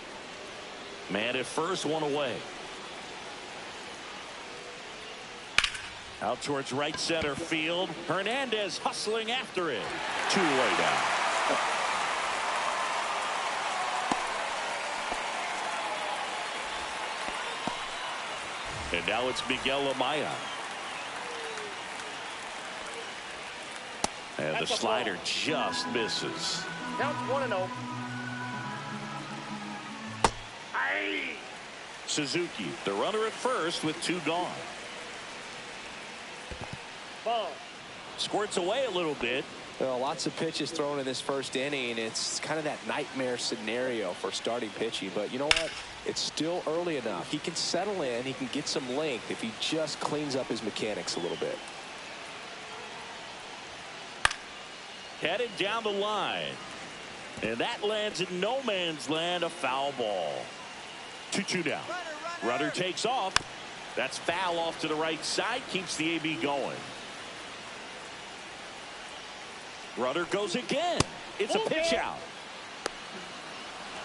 Man at first, one away. Out towards right center field. Hernandez hustling after it. 2 away now. And now it's Miguel Amaya. And the slider just misses. Counts 1-0. Suzuki, the runner at first with 2 gone. Ball. Squirts away a little bit. Well, lots of pitches thrown in this first inning. It's kind of that nightmare scenario for starting pitching. But you know what? It's still early enough. He can settle in. He can get some length if he just cleans up his mechanics a little bit. Headed down the line. And that lands in no man's land, a foul ball. 2-2 down. Runner takes off. That's foul off to the right side. Keeps the AB going. Runner goes again. It's a pitch out.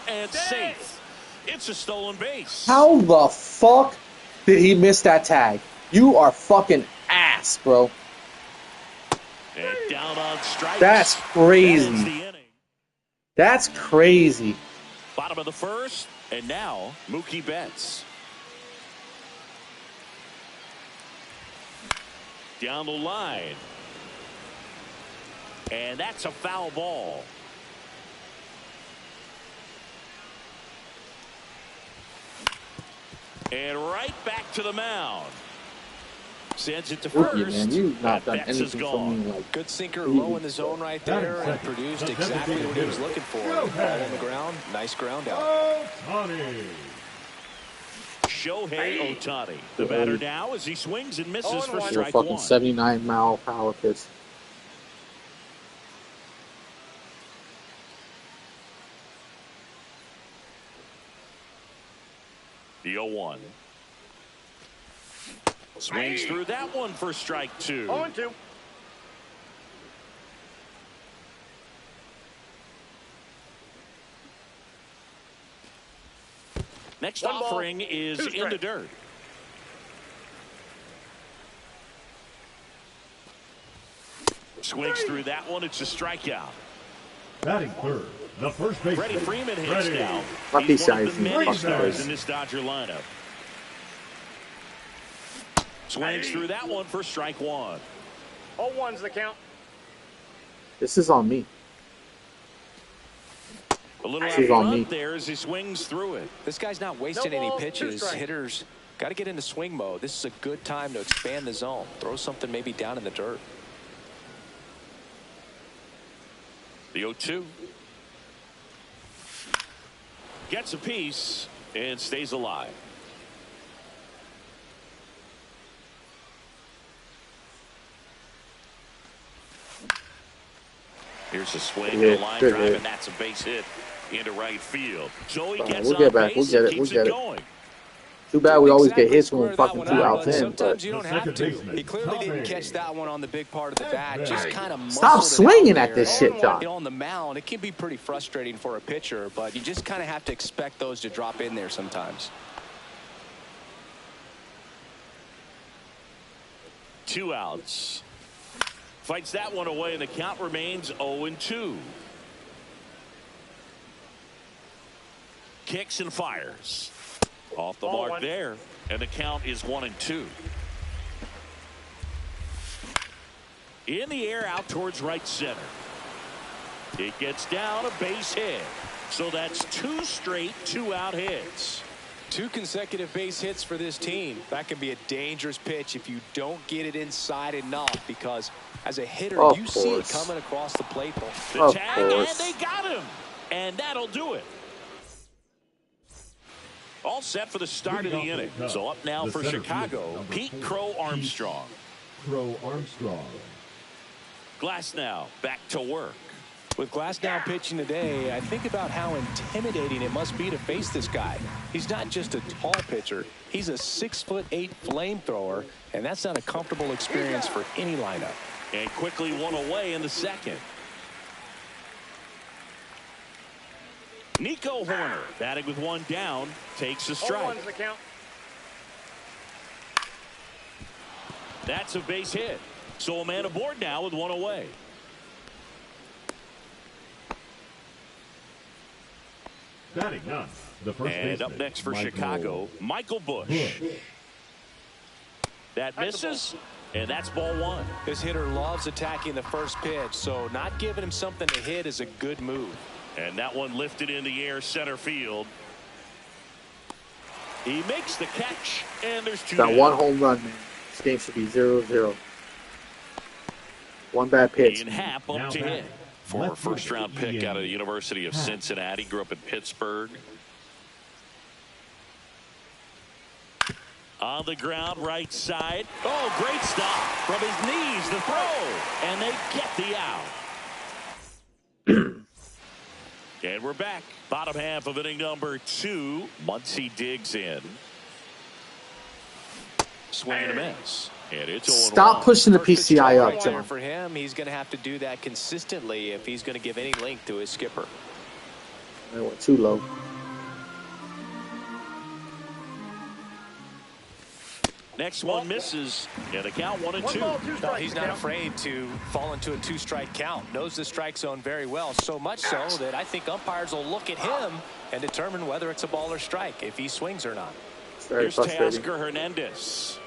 And safe. It's a stolen base. How the fuck did he miss that tag? You are fucking ass, bro. And down on strikes. That's crazy. That's crazy. Bottom of the first. And now Mookie Betts. Down the line. And that's a foul ball. And right back to the mound. Sends it to first. Rookie, man, you've not done Betts is anything for gone. me. Like, Good sinker low in the zone right there and produced exactly what he was looking for. Ball on the ground. Nice ground out. Shohei Ohtani. The batter now as he swings and misses for a strike fucking 1. 79-mile power pitch. The 0-1. Swings through that one for strike 2. 0-2. Next One ball, offering is 2 in the strikes. dirt. Swings through that one. It's a strikeout. Batting third, the first baseman. Freddie Freeman hits now. Fuck He's these one of guys, the you many fuck stars guys. in this Dodger lineup. Swings through that one for strike 1. 0-1's the count. This is on me. A little out She's on front me. there as he swings through it. This guy's not wasting No any balls, 2 pitches. strikes. Hitters got to get into swing mode. This is a good time to expand the zone. Throw something maybe down in the dirt. The 0-2. Gets a piece and stays alive. Here's a swing Yeah, and a line good drive, hit. and that's a base hit into right field. Joey Fine, gets we'll on get back. base We'll get and it. We'll keeps get it. going. Too bad we always Exactly get hits when square we're that fucking one 2 out, outs but in. sometimes But you don't The have second to. baseman, He clearly didn't Tommy. catch that one on the big part of the bat. Just kind of stop swinging at this shit, John. You know, on the mound, it can be pretty frustrating for a pitcher, but you just kind of have to expect those to drop in there sometimes. 2 outs. Fights that one away, and the count remains 0-2. Kicks and fires. Off the Ball mark 1. there, and the count is 1-2. In the air out towards right center. It gets down, a base hit. So that's 2 straight 2-out hits. 2 consecutive base hits for this team. That can be a dangerous pitch if you don't get it inside enough, because as a hitter, you see it coming across the plate. The tag, and they got him. And that'll do it. All set for the start of the inning. So up now for Chicago, Pete Crow Armstrong. Crow Armstrong. Glasnow back to work. With Glasnow pitching today, I think about how intimidating it must be to face this guy. He's not just a tall pitcher. He's a 6'8" flamethrower, and that's not a comfortable experience for any lineup. And quickly one away in the second. Nico Horner, batting with 1 down, takes a strike. 0-1's the count. That's a base hit. So a man aboard now with 1 away. Batting none. The first And baseman, up next for Michael Chicago, Michael Busch. That misses, and that's ball 1. This hitter loves attacking the first pitch, so not giving him something to hit is a good move. And that one lifted in the air center field. He makes the catch, and there's 2 Got down. 1 home run, man. This game should be 0-0. 1 bad pitch. Ian Happ up to hit. Former first-round pick out of the University of Cincinnati. Grew up in Pittsburgh. On the ground, right side. Oh, great stop. From his knees, the throw. And they get the out. And we're back. Bottom half of inning number 2. Muncy digs in. Swing and a miss. And it's 0-1. Stop pushing the PCI up, Right John. for him, he's going to have to do that consistently if he's going to give any length to his skipper. They went too low. Next one misses. And the count 1-2. 1 ball, 2 No, strikes. he's the not count. afraid to fall into a 2-strike count. Knows the strike zone very well, so much so that I think umpires will look at him and determine whether it's a ball or strike, if he swings or not. It's very Here's frustrating. Teoscar Hernandez.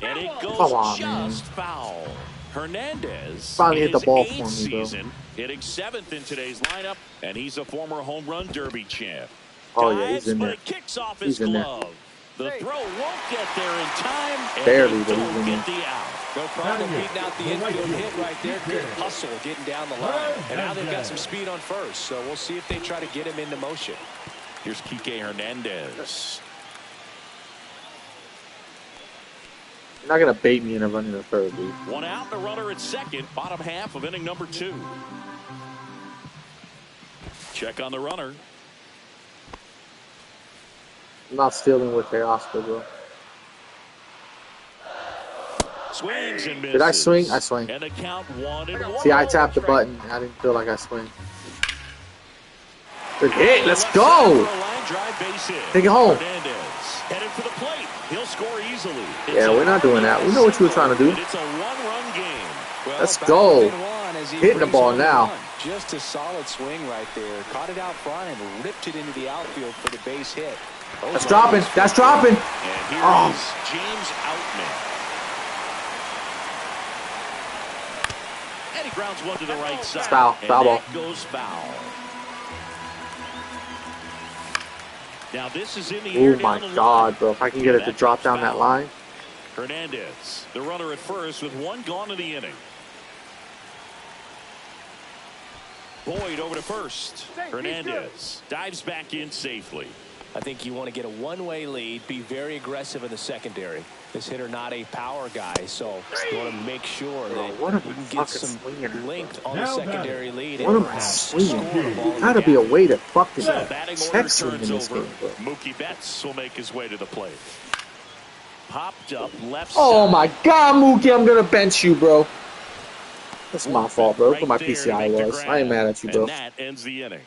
And it goes Come on, just foul. Hernandez Finally hit the his ball 8th for me, bro. season, hitting 7th in today's lineup, and he's a former home run derby champ. Oh, yeah, he's Dives, in but there. it kicks off He's his in there. glove. The throw won't get there in time, and Barely, they but he's don't in get there. the out. No problem Batting beating out the it, the right infield fielder, hit right there. Good Keith hustle getting down the line. And now they've got some speed on first, so we'll see if they try to get him into motion. Here's Kike Hernandez. You're not going to bait me into running the third, dude. 1 out, the runner at second. Bottom half of inning number 2. Check on the runner. I'm not stealing with Teoscar, bro. Swings and misses. Did I swing? I swing. And the count 1-1. See, I tapped the button. I didn't feel like I swing. Good hit. Let's go. Take it home. Hernandez headed for the plate. He'll score easily. Yeah, we're not doing that. We know what you were trying to do. It's a 1-run game. Well, Let's back go. within 1 as he Hitting the brings ball home now. run. Just a solid swing right there. Caught it out front and ripped it into the outfield for the base hit. That's dropping. That's dropping. And here Oh. is James Outman. And he grounds one to the right side. It's foul. And Foul ball. that goes foul. Now this is in the air Oh, my down the God, line. bro. If I can get it to drop down that line. Hernandez, the runner at first with 1 gone in the inning. Boyd over to first. Hernandez dives back in safely. I think you want to get a one-way lead, be very aggressive in the secondary. This hitter not a power guy, so you want to make sure that what am you I can get fucking some swinging at, bro? length on the Now secondary lead. What and am I perhaps swinging? score the ball There's in got to the be a gap. way to fucking So batting order check swing turns in this over. game, bro. Mookie Betts will make his way to the plate. Popped up left Oh side. my God, Mookie, I'm gonna bench you, bro. That's my fault, bro. Look Right what my there to PCI make the was. I ain't mad at you, bro. And that ends the inning.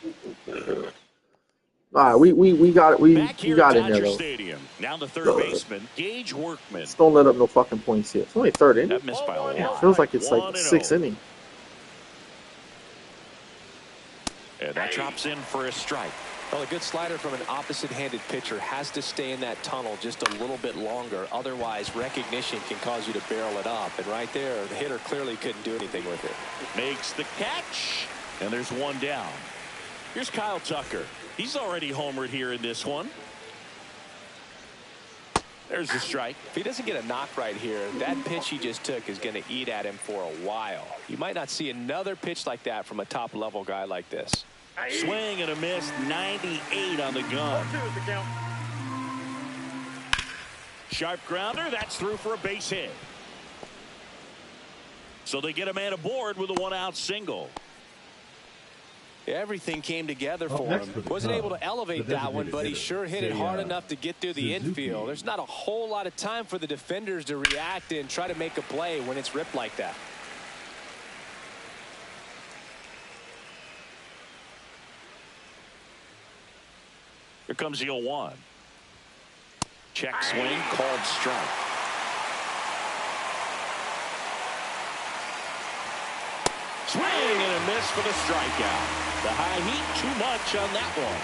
All right, we got it. We Back here got at in there Dodger though. Stadium. Now the third baseman, Gage Workman. Just don't let up no fucking points here. It's only third inning. That missed by a Yeah, lot. it feels like it's like 1-0. the 6th inning. And that drops in for a strike. Well, a good slider from an opposite-handed pitcher has to stay in that tunnel just a little bit longer. Otherwise, recognition can cause you to barrel it up. And right there, the hitter clearly couldn't do anything with it. Makes the catch. And there's 1 down. Here's Kyle Tucker. He's already homered here in this one. There's the strike. If he doesn't get a knock right here, that pitch he just took is going to eat at him for a while. You might not see another pitch like that from a top-level guy like this. Swing and a miss, 98 on the gun. 2 is the count. Sharp grounder, that's through for a base hit. So they get a man aboard with a 1-out single. Everything came together for him. Wasn't able to elevate that one, but he sure hit it hard enough to get through the infield. There's not a whole lot of time for the defenders to react and try to make a play when it's ripped like that. Here comes the 0-1. Check swing, called strike. Swing and a miss for the strikeout. The high heat, too much on that one.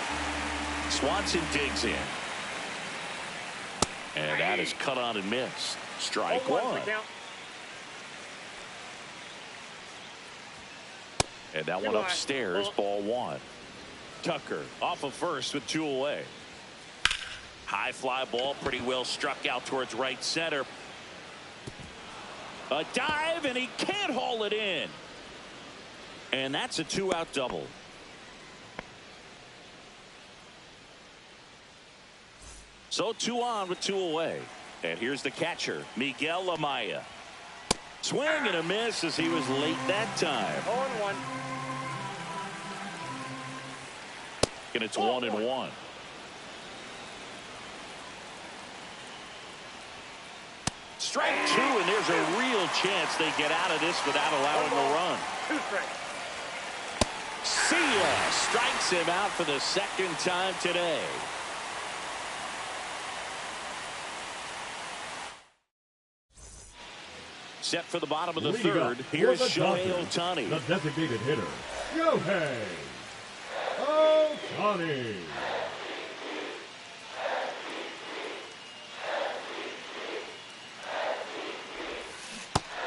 Swanson digs in. And that is cut on and missed. Strike 1. And that one upstairs, ball 1. Tucker off of first with 2 away. High fly ball, pretty well struck out towards right center. A dive, and he can't haul it in. And that's a 2-out double. So 2 on with 2 away. And here's the catcher, Miguel Amaya. Swing and a miss as he was late that time. 0-1. And it's 1-1. Strike 2, and there's a real chance they get out of this without allowing a run. 2 strikes. Sia strikes him out for the second time today. Set for the bottom of the third. Here's Shohei Ohtani. The designated hitter, Shohei Ohtani.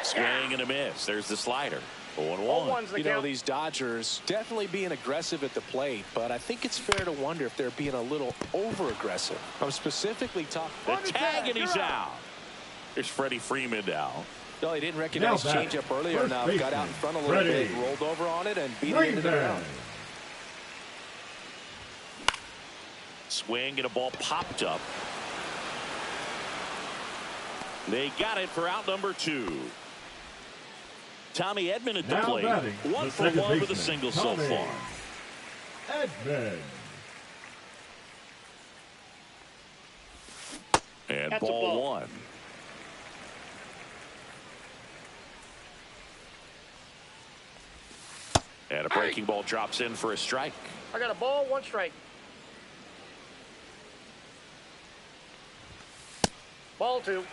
Swing and a miss. There's the slider. 0-1. 0-1's the You know, count. these Dodgers definitely being aggressive at the plate, but I think it's fair to wonder if they're being a little over-aggressive. I'm specifically talking. The tag, and he's out. Here's Freddie Freeman now. No, he didn't recognize Now batting, changeup earlier first enough. Got out in front a little Freddie bit, rolled over on it, and beat it into the ground. Swing and a ball popped up. They got it for out number 2. Tommy Edman at the Now plate. batting, 1 the for second 1 with a baseman, single so Tommy far. Edman. And That's a ball ball. 1. And a breaking ball drops in for a strike. I got a ball, 1 strike. Ball 2.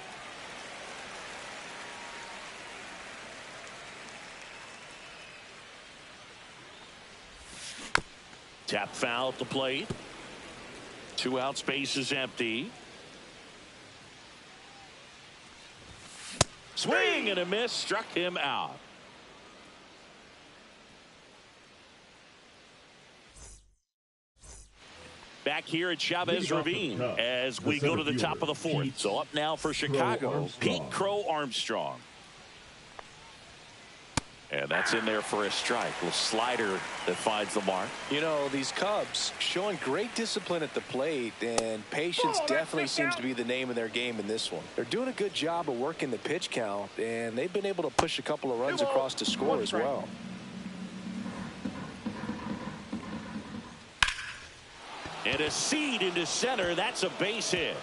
Tap foul at the plate. 2 out, space is empty. Swing and a miss, struck him out. Back here at Chavez Ravine as we go to the top of the 4th. So up now for Chicago, Pete Crow Armstrong. And that's in there for a strike. Little slider that finds the mark. You know, these Cubs showing great discipline at the plate, and patience definitely seems to be the name of their game in this one. They're doing a good job of working the pitch count, and they've been able to push a couple of runs across to score as well. And a seed into center. That's a base hit.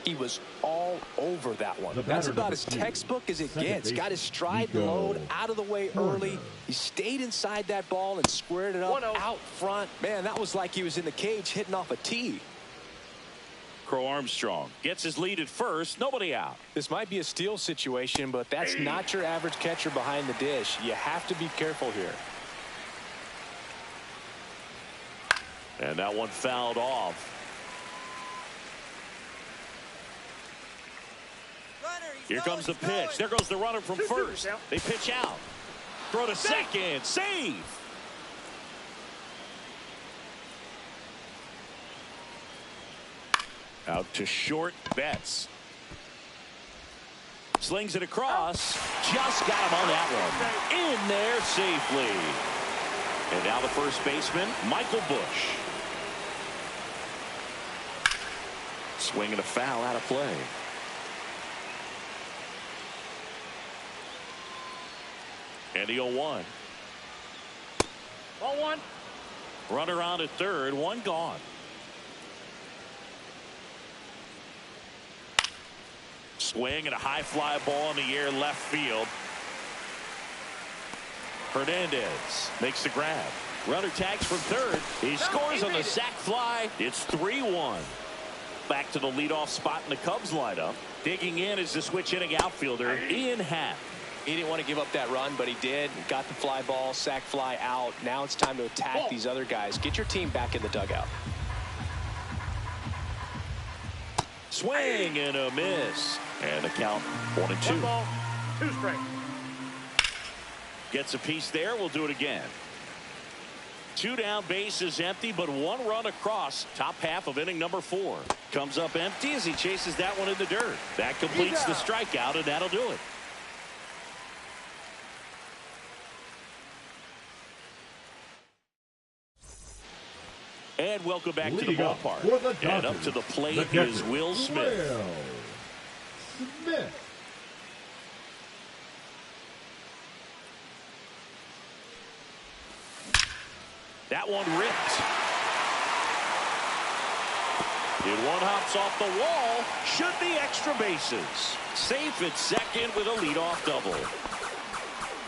He was all over that one. That's about as textbook as it gets. Got his stride and load out of the way early. He stayed inside that ball and squared it up out front. Man, that was like he was in the cage hitting off a tee. Crow Armstrong gets his lead at first. Nobody out. This might be a steal situation, but that's not your average catcher behind the dish. You have to be careful here. And that one fouled off. Here comes the pitch. There goes the runner from first. They pitch out. Throw to second. Save. Out to short. Betts. Slings it across. Just got him on that one. In there safely. And now the first baseman, Michael Busch. Swinging a foul out of play. And the 0-1. Ball one. Runner on at third. One gone. Swing and a high fly ball in the air left field. Hernandez makes the grab. Runner tags from third. He scores on the sac fly. It's 3-1. Back to the leadoff spot in the Cubs lineup. Digging in is the switch hitting outfielder Ian Happ. He didn't want to give up that run, but he did. Got the fly ball, sac fly out. Now it's time to attack these other guys. Get your team back in the dugout. Swing and a miss. And the count 1-2. 1 ball, 2 strikes. Gets a piece there. We'll do it again. 2 down, base is empty, but 1 run across. Top half of inning number 4. Comes up empty as he chases that one in the dirt. That completes the strikeout, and that'll do it. And welcome back to the ballpark. And up to the plate is Will Smith. That one ripped. And one hops off the wall. Should be extra bases. Safe at second with a leadoff double.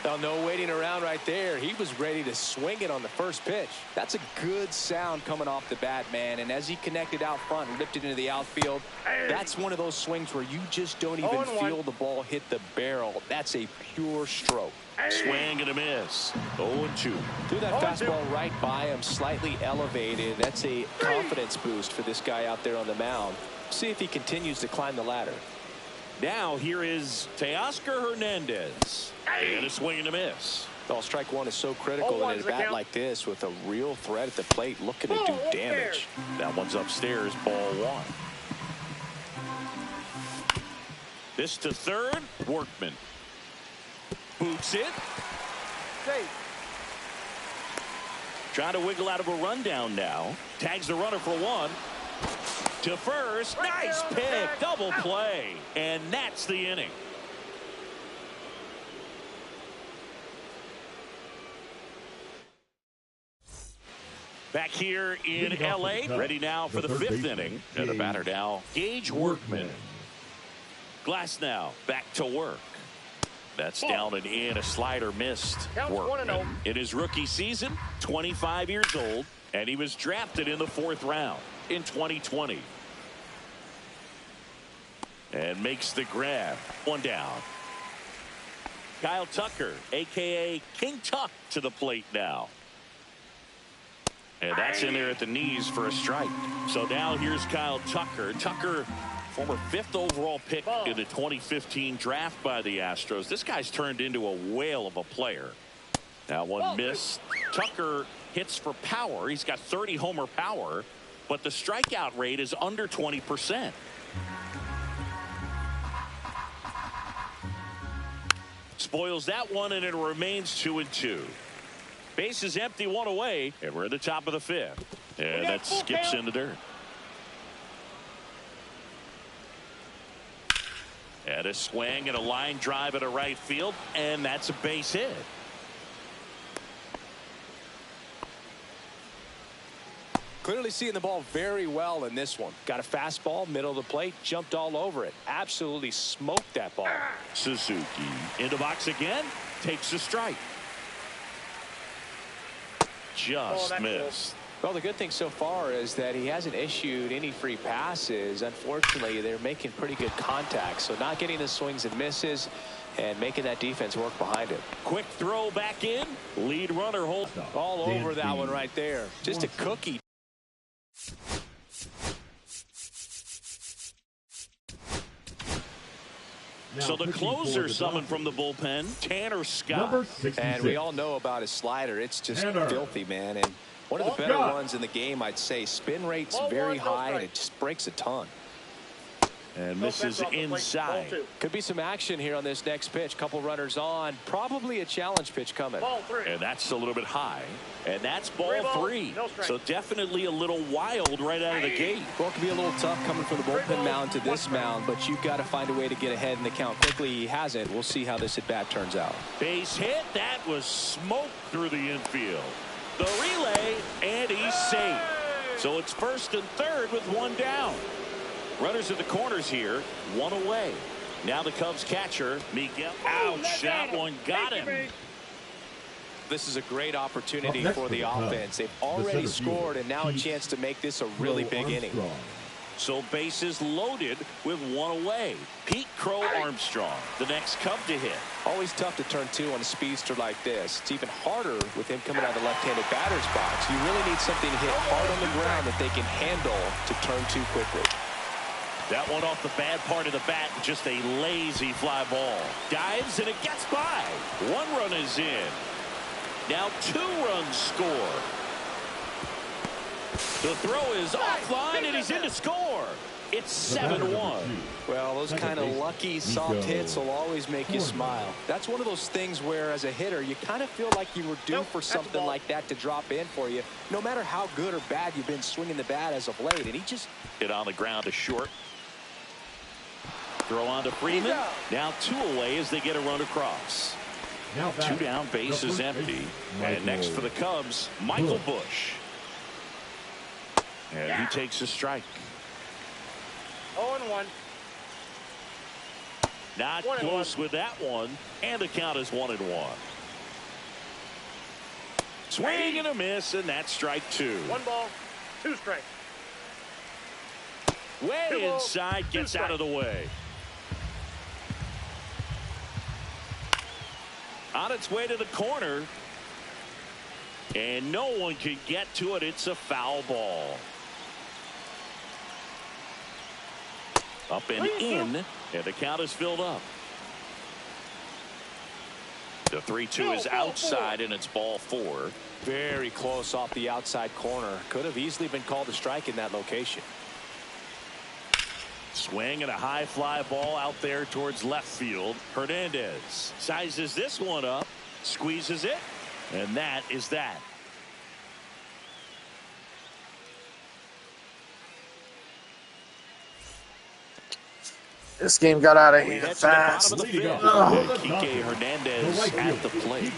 Oh, no waiting around right there. He was ready to swing it on the first pitch. That's a good sound coming off the bat, man. And as he connected out front and ripped it into the outfield, that's one of those swings where you just don't even feel the ball hit the barrel. That's a pure stroke. Swing and a miss. 0-2. Threw that fastball right by him, slightly elevated. That's a confidence boost for this guy out there on the mound. See if he continues to climb the ladder. Now here is Teoscar Hernandez. And a swing and a miss. Well, strike one is so critical in a bat like this with a real threat at the plate looking to do damage. That one's upstairs, ball 1. This to third, Workman. Boots it. Trying to wiggle out of a rundown now. Tags the runner for 1. To first. Nice pick. Double play. And that's the inning. Back here in L.A. Ready now for the 5th inning. And the batter now, Gage Workman. Glasnow back to work. That's down and in. A slider missed. Workman. In his rookie season, 25 years old. And he was drafted in the 4th round in 2020. And makes the grab. 1 down. Kyle Tucker, a.k.a. King Tuck, to the plate now. And that's in there at the knees for a strike. So now here's Kyle Tucker. Tucker, former 5th overall pick in the 2015 draft by the Astros. This guy's turned into a whale of a player. Now one miss. Tucker hits for power. He's got 30 homer power, but the strikeout rate is under 20%. Spoils that one, and it remains 2-2. Base is empty, 1 away, and we're at the top of the 5th. And that skips in the dirt. And a swing and a line drive at a right field, and that's a base hit. Clearly seeing the ball very well in this one. Got a fastball, middle of the plate, jumped all over it. Absolutely smoked that ball. Suzuki in the box again, takes a strike. Just missed. Well, the good thing so far is that he hasn't issued any free passes. Unfortunately, they're making pretty good contact. So not getting the swings and misses and making that defense work behind him. Quick throw back in. Lead runner hold. All over that one right there. Just a cookie. So the closer summoned from the bullpen, Tanner Scott. And we all know about his slider. It's just filthy, man. And one of the better ones in the game, I'd say. Spin rate's very high, and it just breaks a ton. And this is inside. Could be some action here on this next pitch. Couple runners on. Probably a challenge pitch coming. And that's a little bit high. And that's ball three. So definitely a little wild right out of the gate. Well, it could be a little tough coming from the bullpen mound to this mound, but you've got to find a way to get ahead in the count quickly. He hasn't. We'll see how this at-bat turns out. Base hit. That was smoke through the infield. The relay, and he's safe. So it's first and third with one down. Runners at the corners here, one away. Now the Cubs catcher, Miguel. Ouch, that one got him. This is a great opportunity for the offense. They've already scored, and now a chance to make this a really big inning. So bases loaded with one away. Pete Crow Armstrong, the next Cub to hit. Always tough to turn two on a speedster like this. It's even harder with him coming out of the left-handed batter's box. You really need something to hit hard on the ground that they can handle to turn two quickly. That one off the bad part of the bat, just a lazy fly ball. Dives and it gets by. One run is in. Now 2 runs score. The throw is offline and he's in to score. It's 7-1. Well, those kind of lucky soft hits will always make you smile. That's one of those things where as a hitter you kind of feel like you were due for something like that to drop in for you, no matter how good or bad you've been swinging the bat as of late. And he just hit on the ground to short. Throw on to Freeman. Now 2 away as they get a run across. 2 down, base is empty. And next for the Cubs, Michael Busch. And he takes a strike. 0-1. Not close with that one. And the count is 1-1. Swing and a miss, and that's strike 2. 1 ball, 2 strikes. Way inside, gets out of the way. On its way to the corner. And no one can get to it. It's a foul ball. Up and in. And the count is filled up. The 3-2 is outside, and it's ball 4. very close off the outside corner. Could have easily been called a strike in that location. Swing and a high fly ball out there towards left field. Hernandez sizes this one up, squeezes it, and that is that. This game got out of here fast. Kike Hernandez at the plate.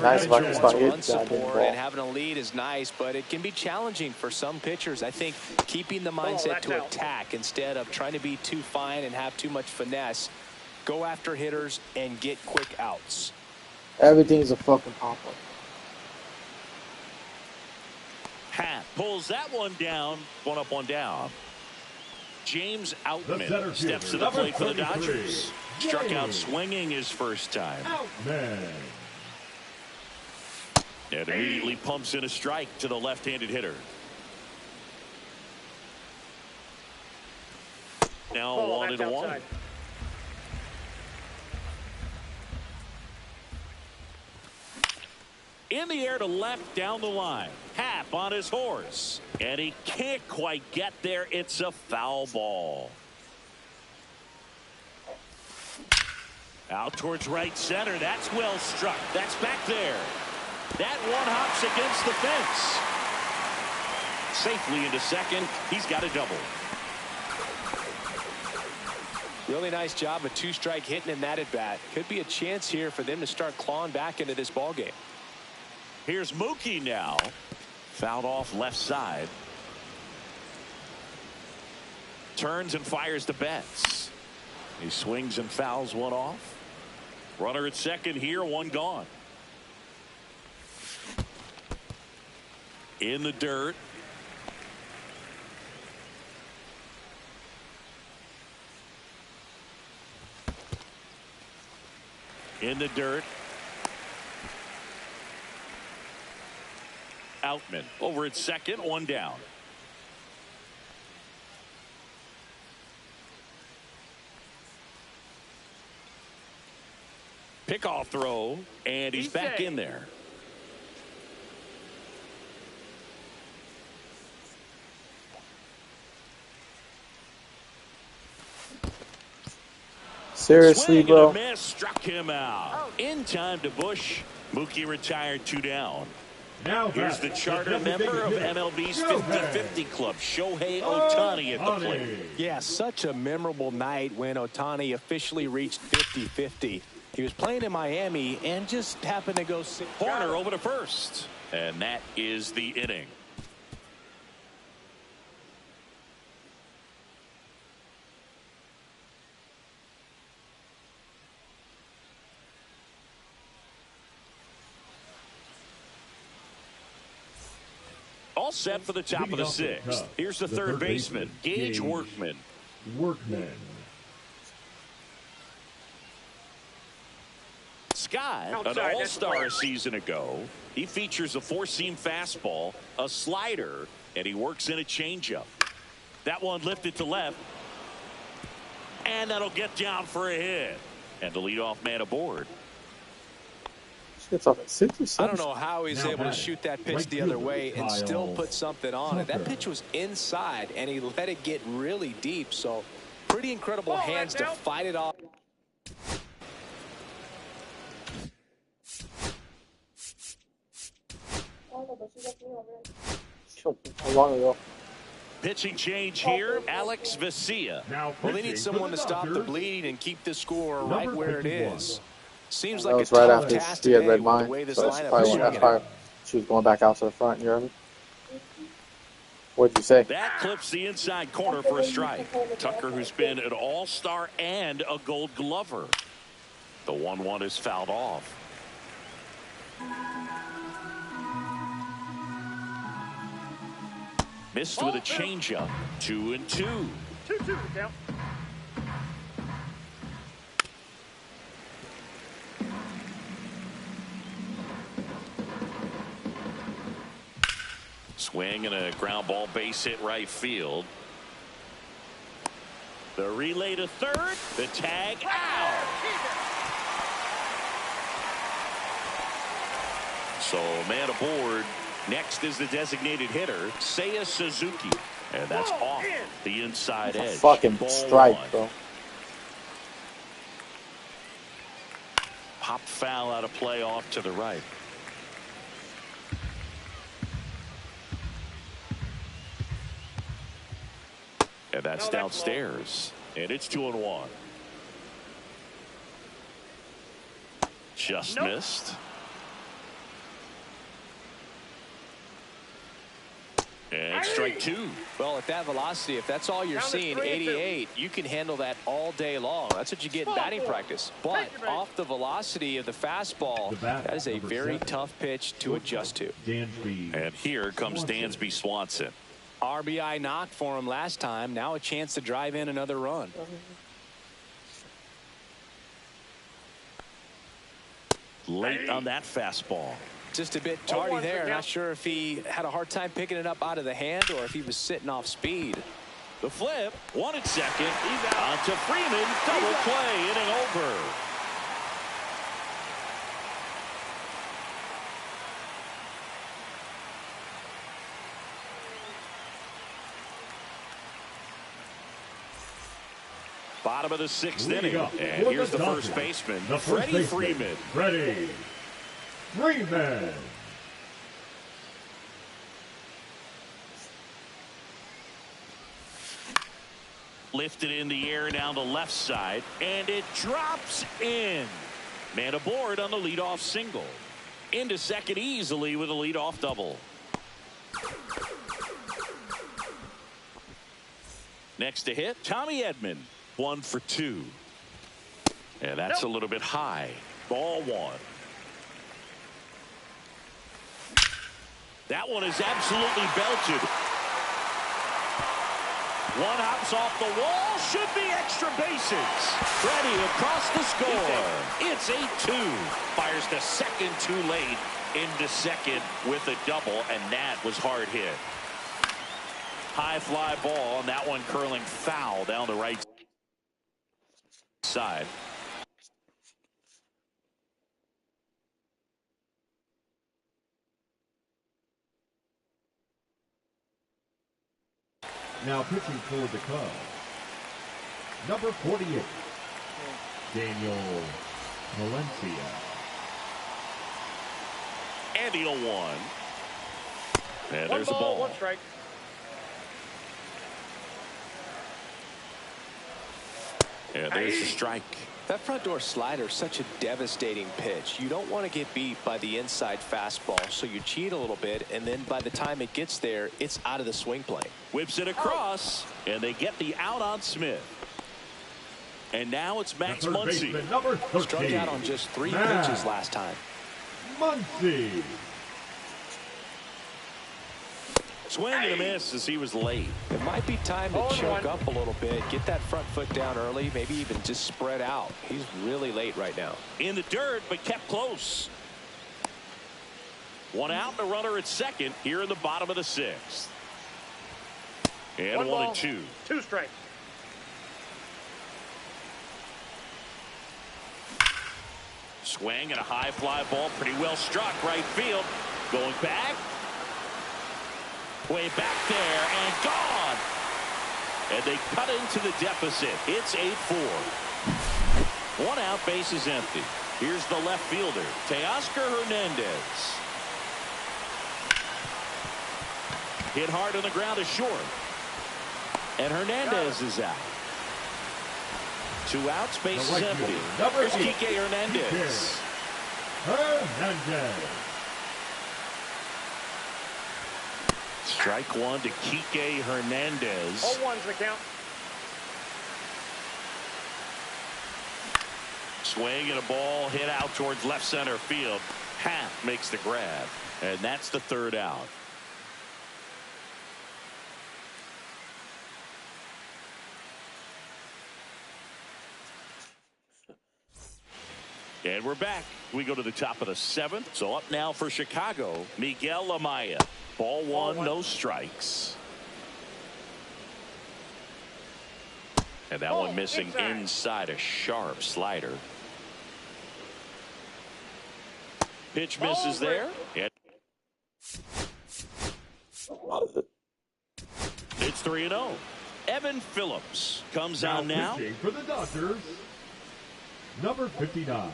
Nice fucking spot. Run support and having a lead is nice, but it can be challenging for some pitchers. I think keeping the mindset to attack instead of trying to be too fine and have too much finesse. Go after hitters and get quick outs. Everything's a fucking pop-up. Happ pulls that one down. One up, one down. James Outman steps to the plate for the Dodgers. Struck out swinging his first time. And immediately pumps in a strike to the left-handed hitter. Now 1-1. In the air to left down the line. Happ on his horse. And he can't quite get there. It's a foul ball. Out towards right center. That's well struck. That's back there. That one hops against the fence. Safely into second. He's got a double. Really nice job of two-strike hitting in that at bat. Could be a chance here for them to start clawing back into this ball game. Here's Mookie now. Fouled off left side. Turns and fires to Betts. He swings and fouls one off. Runner at second here, one gone. In the dirt. In the dirt. Outman over at second, one down. Pickoff throw, and he's back in there. Seriously, Swing and a bro. miss, struck him out. In time to Bush. Mookie retired 2 down. Now Here's the charter member of MLB's 50-50 club, Shohei Ohtani at the plate. Yeah, such a memorable night when Ohtani officially reached 50-50. He was playing in Miami and just happened to go Corner over to first. And that is the inning. All set for the top of the 6th. Here's the third baseman, Gage Workman. Scott, an all-star a season ago. He features a 4-seam fastball, a slider, and he works in a changeup. That one lifted to left. And that'll get down for a hit. And the leadoff man aboard. It's off at 6 or 7. I don't know how he's able to shoot that pitch the other way and still put something on it. That pitch was inside, and he let it get really deep. So pretty incredible hands to fight it off. How long ago? Pitching change here, Alex Vesia. Well, they need someone to stop the bleeding and keep the score right where it is. Seems like That was a right tough after task she had today read with mine. the way this So that's lineup is swinging. probably she was going back out to the front. You heard me? What'd you say? That clips the inside corner for a strike. Tucker, who's been an all-star and a Gold Glover. The 1-1 is fouled off. Missed with a changeup. 2-2. 2-2 count. Swing and a ground ball, base hit right field. The relay to third. The tag out. So man aboard. Next is the designated hitter, Seiya Suzuki. And that's off the inside edge. Fucking Ball strike, 1. bro. Pop foul out of play off to the right. And that's downstairs. And it's 2-1. Just missed. And strike 2. Well, at that velocity, if that's all you're seeing, 88, you can handle that all day long. That's what you get in batting practice. But off the velocity of the fastball, that is a very tough pitch to adjust to. And here comes Dansby Swanson. RBI knock for him last time. Now a chance to drive in another run. Late on that fastball. Just a bit tardy there. Not sure if he had a hard time picking it up out of the hand or if he was sitting off speed. The flip, 1 at second. He's out. On to Freeman. Double play. Inning over. Bottom of the 6th inning. And here's the first baseman, Freddie Freeman. Freddie Freeman. Lifted in the air down the left side, and it drops in. Man aboard on the leadoff single. Into second easily with a leadoff double. Next to hit, Tommy Edman. 1 for 2. And that's a little bit high. Ball 1. That one is absolutely belted. One hops off the wall. Should be extra bases. Freddie across the score. It's 8-2. Fires the second too late into second with a double, and that was hard hit. High fly ball, and that one curling foul down the right side. Now pitching for the Cubs, number 48, Daniel Valencia. And the 0-1. And One there's a ball, ball. 1 strike. And there's the strike. That front door slider is such a devastating pitch. You don't want to get beat by the inside fastball, so you cheat a little bit, and then by the time it gets there, it's out of the swing plane. Whips it across, and they get the out on Smith. And now it's Max The third Muncy. baseman, number 13, Struck out on just 3 Max pitches last time. Muncy. Swing and a miss as he was late. It might be time to choke up a little bit, get that front foot down early, maybe even just spread out. He's really late right now. In the dirt, but kept close. 1 out and a runner at second here in the bottom of the 6th. And 1 1 ball, and 2. 2 strikes. Swing and a high fly ball, pretty well struck right field. Going back. Way back there and gone. And they cut into the deficit. It's 8-4. 1 out, base is empty. Here's the left fielder, Teoscar Hernandez. Hit hard on the ground is short. And Hernandez is out. 2 outs, base is empty. Here's Kike Hernandez. Hernandez. Strike 1 to Kike Hernandez. 0-1's the count. Swing and a ball hit out towards left center field. Happ makes the grab, and that's the 3rd out. And we're back. We go to the top of the 7th. So up now for Chicago, Miguel Amaya. Ball 1, no strikes. And that one missing inside a sharp slider. Pitch misses there. And it's 3-0. Evan Phillips comes out now. Pitching for the Dodgers, number 59,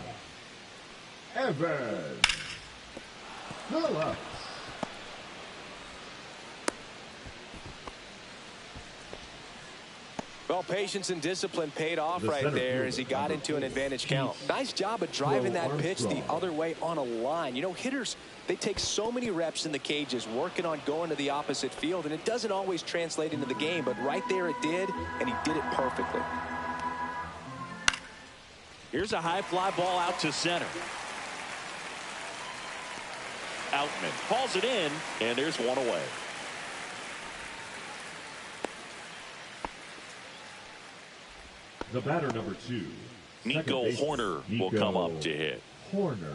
Evan Phillips. Well, patience and discipline paid off right there as he got into an advantage count. Nice job of driving that pitch the other way on a line. You know, hitters, they take so many reps in the cages working on going to the opposite field, and it doesn't always translate into the game, but right there it did, and he did it perfectly. Here's a high fly ball out to center. Outman calls it in, and there's 1 away. The batter, number 2, Nico Horner will come up to hit. Horner.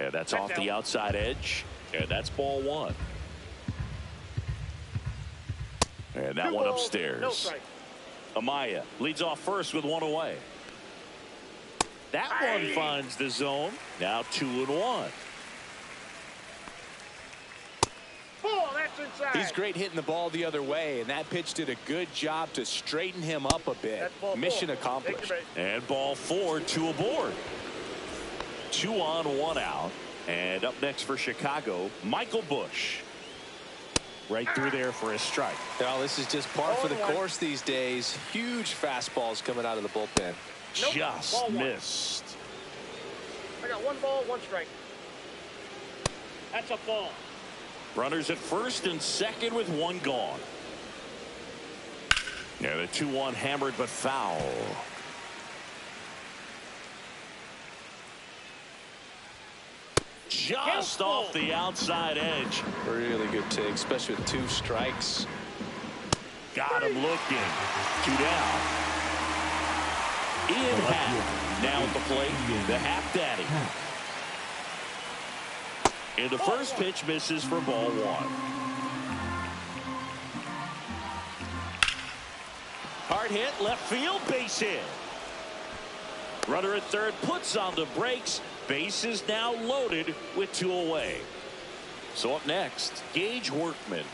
And that's off the outside edge, and that's ball 1. And that one upstairs. No strike. Amaya leads off first with 1 away. That one finds the zone. Now 2-1. Ball, that's inside. He's great hitting the ball the other way, and that pitch did a good job to straighten him up a bit. Mission accomplished. And ball 4, 2 aboard. 2 on, 1 out. And up next for Chicago, Michael Busch. Right through there for a strike. Well, this is just par for the course these days. Huge fastballs coming out of the bullpen. Just missed. I got 1 ball, 1 strike. That's a ball. Runners at first and second with 1 gone. Yeah, the 2-1 hammered but foul. Just off the outside edge. Really good take, especially with 2 strikes. Got him looking. 2 down. Ian Happ now at the plate. The Happ daddy. And the first pitch misses for ball 1. Hard hit, left field, base hit. Runner at third puts on the brakes. Base is now loaded with 2 away. So up next, Gage Workman.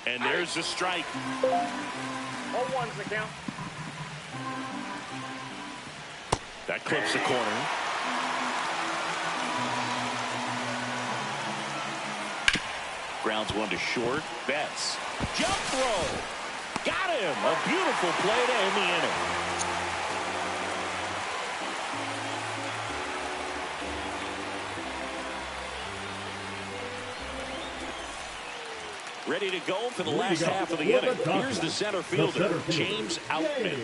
And there's the strike. 0-1's the count. That clips the corner. Grounds one to short. Betts. Jump throw. Got him. A beautiful play to end the inning. Ready to go for the last half of the inning. Here's the center fielder, James Outman.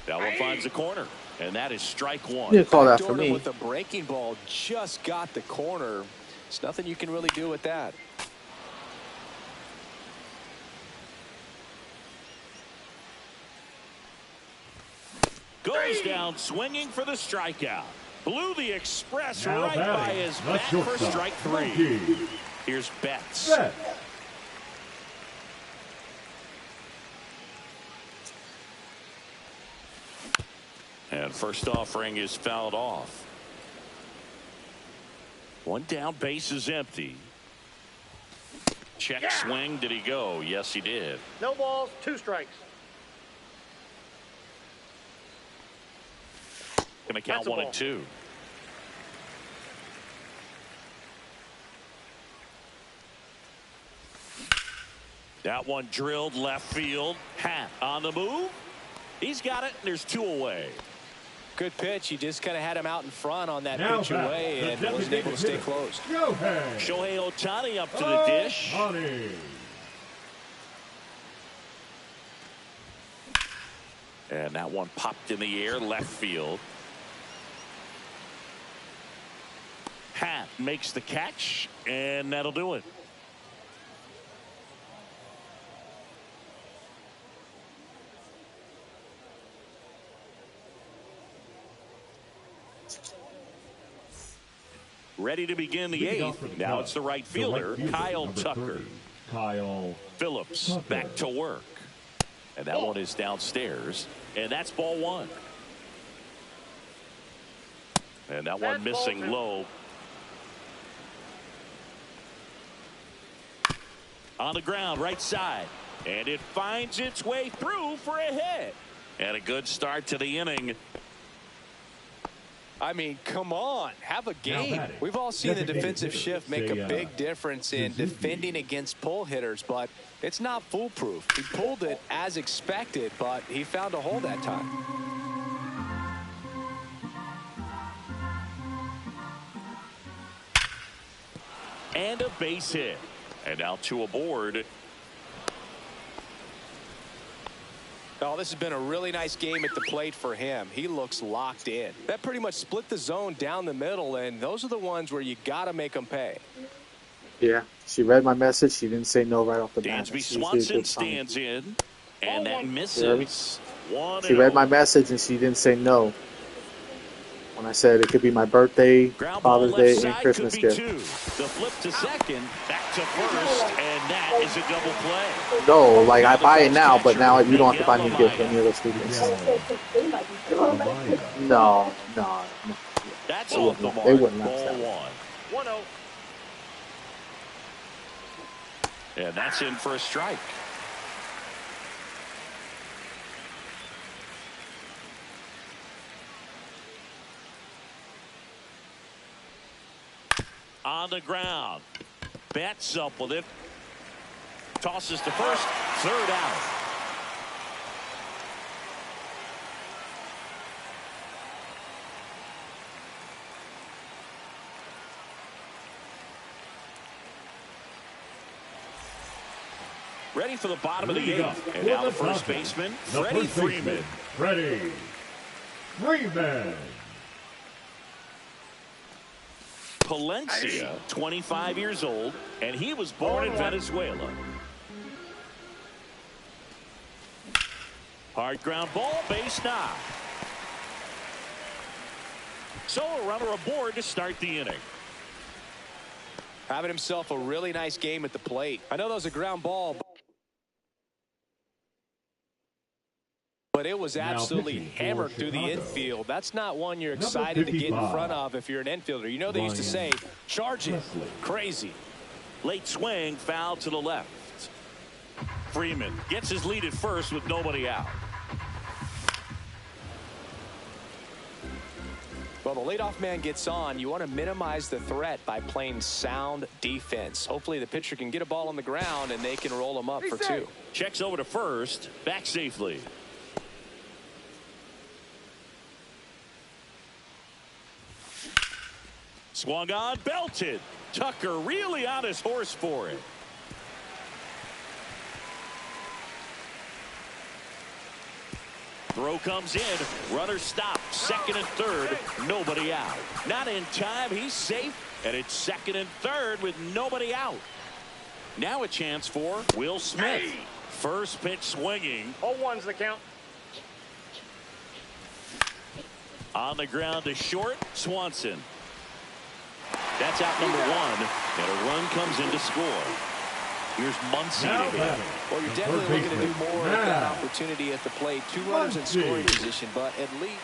That one finds the corner, and that is strike one. You call that for me. With the breaking ball, just got the corner. There's nothing you can really do with that. Goes down swinging for the strikeout. Blew the express right by his bat for strike three. Here's Betts. And first offering is fouled off. One down, base is empty. Check swing. Did he go? Yes, he did. No balls, 2 strikes. Gonna count 1 and 2. That one drilled left field. Happ on the move. He's got it, and there's 2 away. Good pitch. He just kind of had him out in front on that pitch away and wasn't able to stay close. Shohei Ohtani up to the dish. And that one popped in the air left field. Happ makes the catch, and that'll do it. Ready to begin the 8th. Now it's the right fielder, Kyle Tucker. Kyle Phillips Tucker. back to work. And that one is downstairs. And that's ball 1. And that one missing low. On the ground, right side. And it finds its way through for a hit. And a good start to the inning. I mean, come on, have a game. We've all seen the defensive shift make a big difference in defending against pull hitters, but it's not foolproof. He pulled it as expected, but he found a hole that time. And a base hit. And now 2 aboard. Oh, this has been a really nice game at the plate for him. He looks locked in. That pretty much split the zone down the middle, and those are the ones where you got to make them pay. Yeah, she read my message. She didn't say no right off the bat. Dansby Swanson stands in, and that misses. She read my message, and she didn't say no. When I said it could be my birthday, Father's Day, and Christmas gift. The flip to second, back to first, and that is a double play. No, like I buy it now, but now you don't have to buy me a gift for any of those students. No. That's off the mark. They wouldn't Ball that. 1-0. And that's in for a strike. On the ground. Betts up with it. Tosses to first. 3rd out. Ready for the bottom of the 8th. And now the first baseman, Freddie Freeman. Freddie Freeman. Palencia, 25 years old, and he was born in Venezuela. Hard ground ball, base knock. So a runner aboard to start the inning. Having himself a really nice game at the plate. I know that was a ground ball, but but it was Now absolutely pitching for hammered through the Chicago. infield. That's not one you're Number excited to get in 55. front of if you're an infielder. You know they used to say, Ryan charge it. Presley. Crazy. Late swing, foul to the left. Freeman gets his lead at first with nobody out. Well, the leadoff man gets on. You want to minimize the threat by playing sound defense. Hopefully the pitcher can get a ball on the ground and they can roll him up for two. Checks over to first, back safely. Swung on, belted. Tucker really on his horse for it. Throw comes in. Runner stopped. Second and third. Nobody out. Not in time. He's safe. And it's second and third with nobody out. Now a chance for Will Smith. First pitch swinging. 0-1's the count. On the ground to short. Swanson. That's out number one. And a run comes in to score. Here's Muncy to hit. Well, you're definitely looking to do more with that opportunity at the plate. Two runners in scoring position, but at least.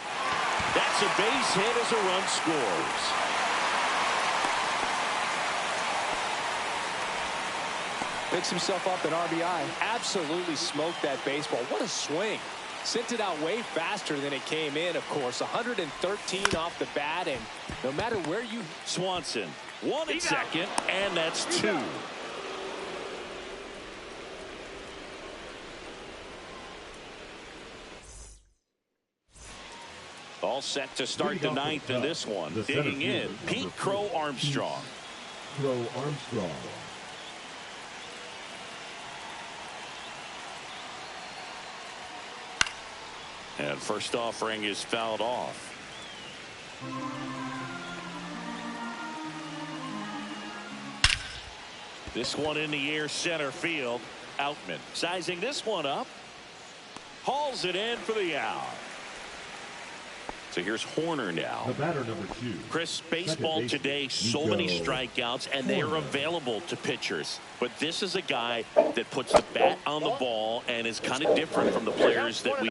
That's a base hit as a run scores. Picks himself up an RBI. Absolutely smoked that baseball. What a swing. Sent it out way faster than it came in, of course. 113 off the bat, and no matter where you. Swanson, one at second, and that's two. All set to start the ninth in this one. Digging in, Pete Crow Armstrong. Crow Armstrong. And first offering is fouled off. This one in the air, center field. Outman sizing this one up. Hauls it in for the out. So here's Horner now. The batter number 2. Chris, baseball today, so many strikeouts, and they are available to pitchers. But this is a guy that puts the bat on the ball and is kind of different from the players that we.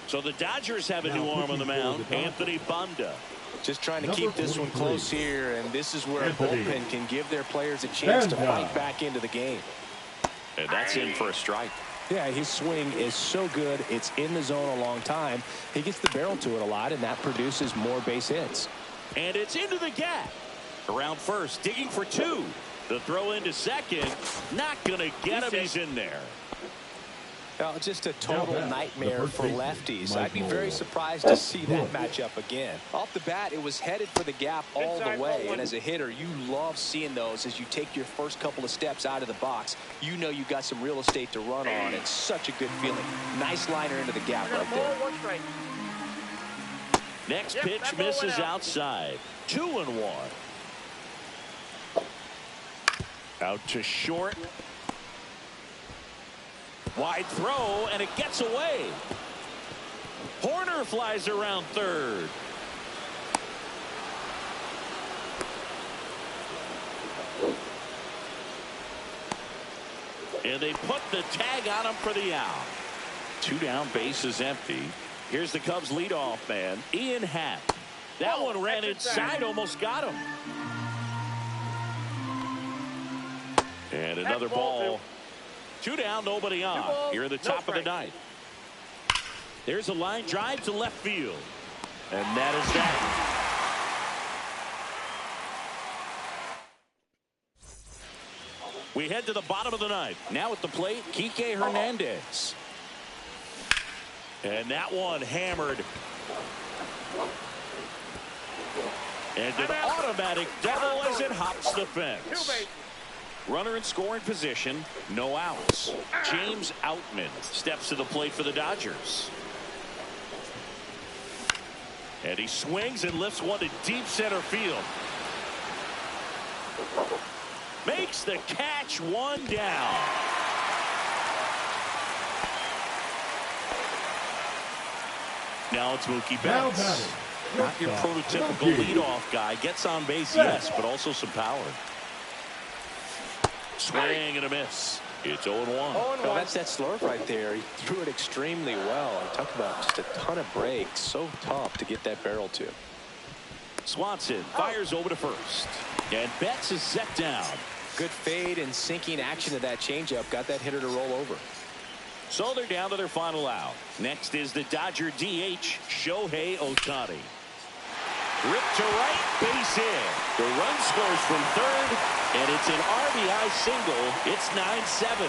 So the Dodgers have a new arm on the mound, Anthony Banda. Just trying to keep this one close here, and this is where a bullpen can give their players a chance to fight back into the game. And that's in for a strike. Yeah, his swing is so good. It's in the zone a long time. He gets the barrel to it a lot, and that produces more base hits. And it's into the gap. Around first, digging for two. The throw into second. Not going to get him. He's in there. Well, just a total nightmare for lefties. I'd be very surprised to see that matchup again. Off the bat, it was headed for the gap all the way. And as a hitter, you love seeing those as you take your first couple of steps out of the box. You know you've got some real estate to run on. It's such a good feeling. Nice liner into the gap right there. Next pitch misses outside. 2-1. Out to short. Wide throw, and it gets away. Horner flies around third. And they put the tag on him for the out. 2 down, base is empty. Here's the Cubs leadoff man, Ian Happ. That one ran inside, almost got him. And another ball. 2 down, nobody on. Here at the top of the ninth. There's a line drive to left field. And that is that. We head to the bottom of the ninth. Now at the plate, Kike Hernandez. And that one hammered. And an automatic double as it hops the fence. Runner in scoring position, no outs. James Outman steps to the plate for the Dodgers. And he swings and lifts one to deep center field. Makes the catch, 1 down. Now it's Mookie Betts. Not your prototypical leadoff guy. Gets on base, yes, but also some power. Swing and a miss. It's 0-1. Well, that's that slurve right there. He threw it extremely well. And talk about just a ton of breaks. So tough to get that barrel to. Swanson fires over to first. And Betts is set down. Good fade and sinking action of that changeup. Got that hitter to roll over. So they're down to their final out. Next is the Dodger DH, Shohei Ohtani. Ripped to right, base hit. The run scores from third, and it's an RBI single. It's 9-7.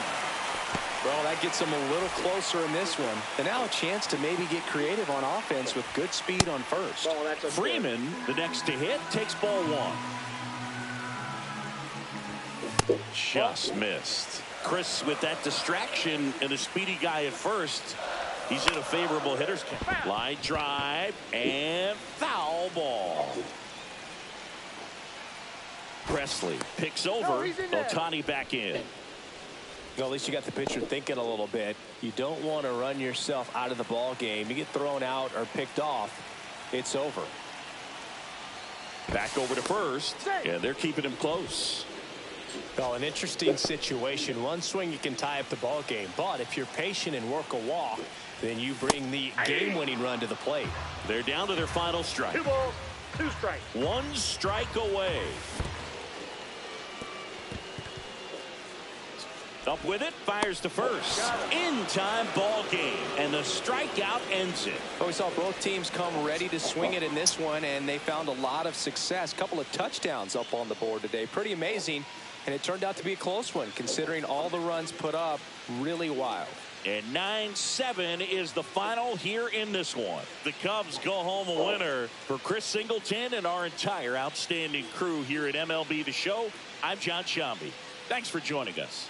Well, that gets them a little closer in this one. And now a chance to maybe get creative on offense with good speed on first. Freeman, the next to hit, takes ball one. Just missed. Chris with that distraction and a speedy guy at first. He's in a favorable hitter's count. Line drive and foul ball. Presley picks over. Ohtani back in. Well, at least you got the pitcher thinking a little bit. You don't want to run yourself out of the ball game. You get thrown out or picked off, it's over. Back over to first, and they're keeping him close. Well, an interesting situation. One swing you can tie up the ball game, but if you're patient and work a walk, then you bring the game-winning run to the plate. They're down to their final strike. 2 balls, 2 strikes. 1 strike away. Up with it, fires to first. In time, ball game, and the strikeout ends it. Well, we saw both teams come ready to swing it in this one, and they found a lot of success. Couple of touchdowns up on the board today. Pretty amazing, and it turned out to be a close one, considering all the runs put up. Really wild. And 9-7 is the final here in this one. The Cubs go home a winner. For Chris Singleton and our entire outstanding crew here at MLB The Show, I'm John Sciambi. Thanks for joining us.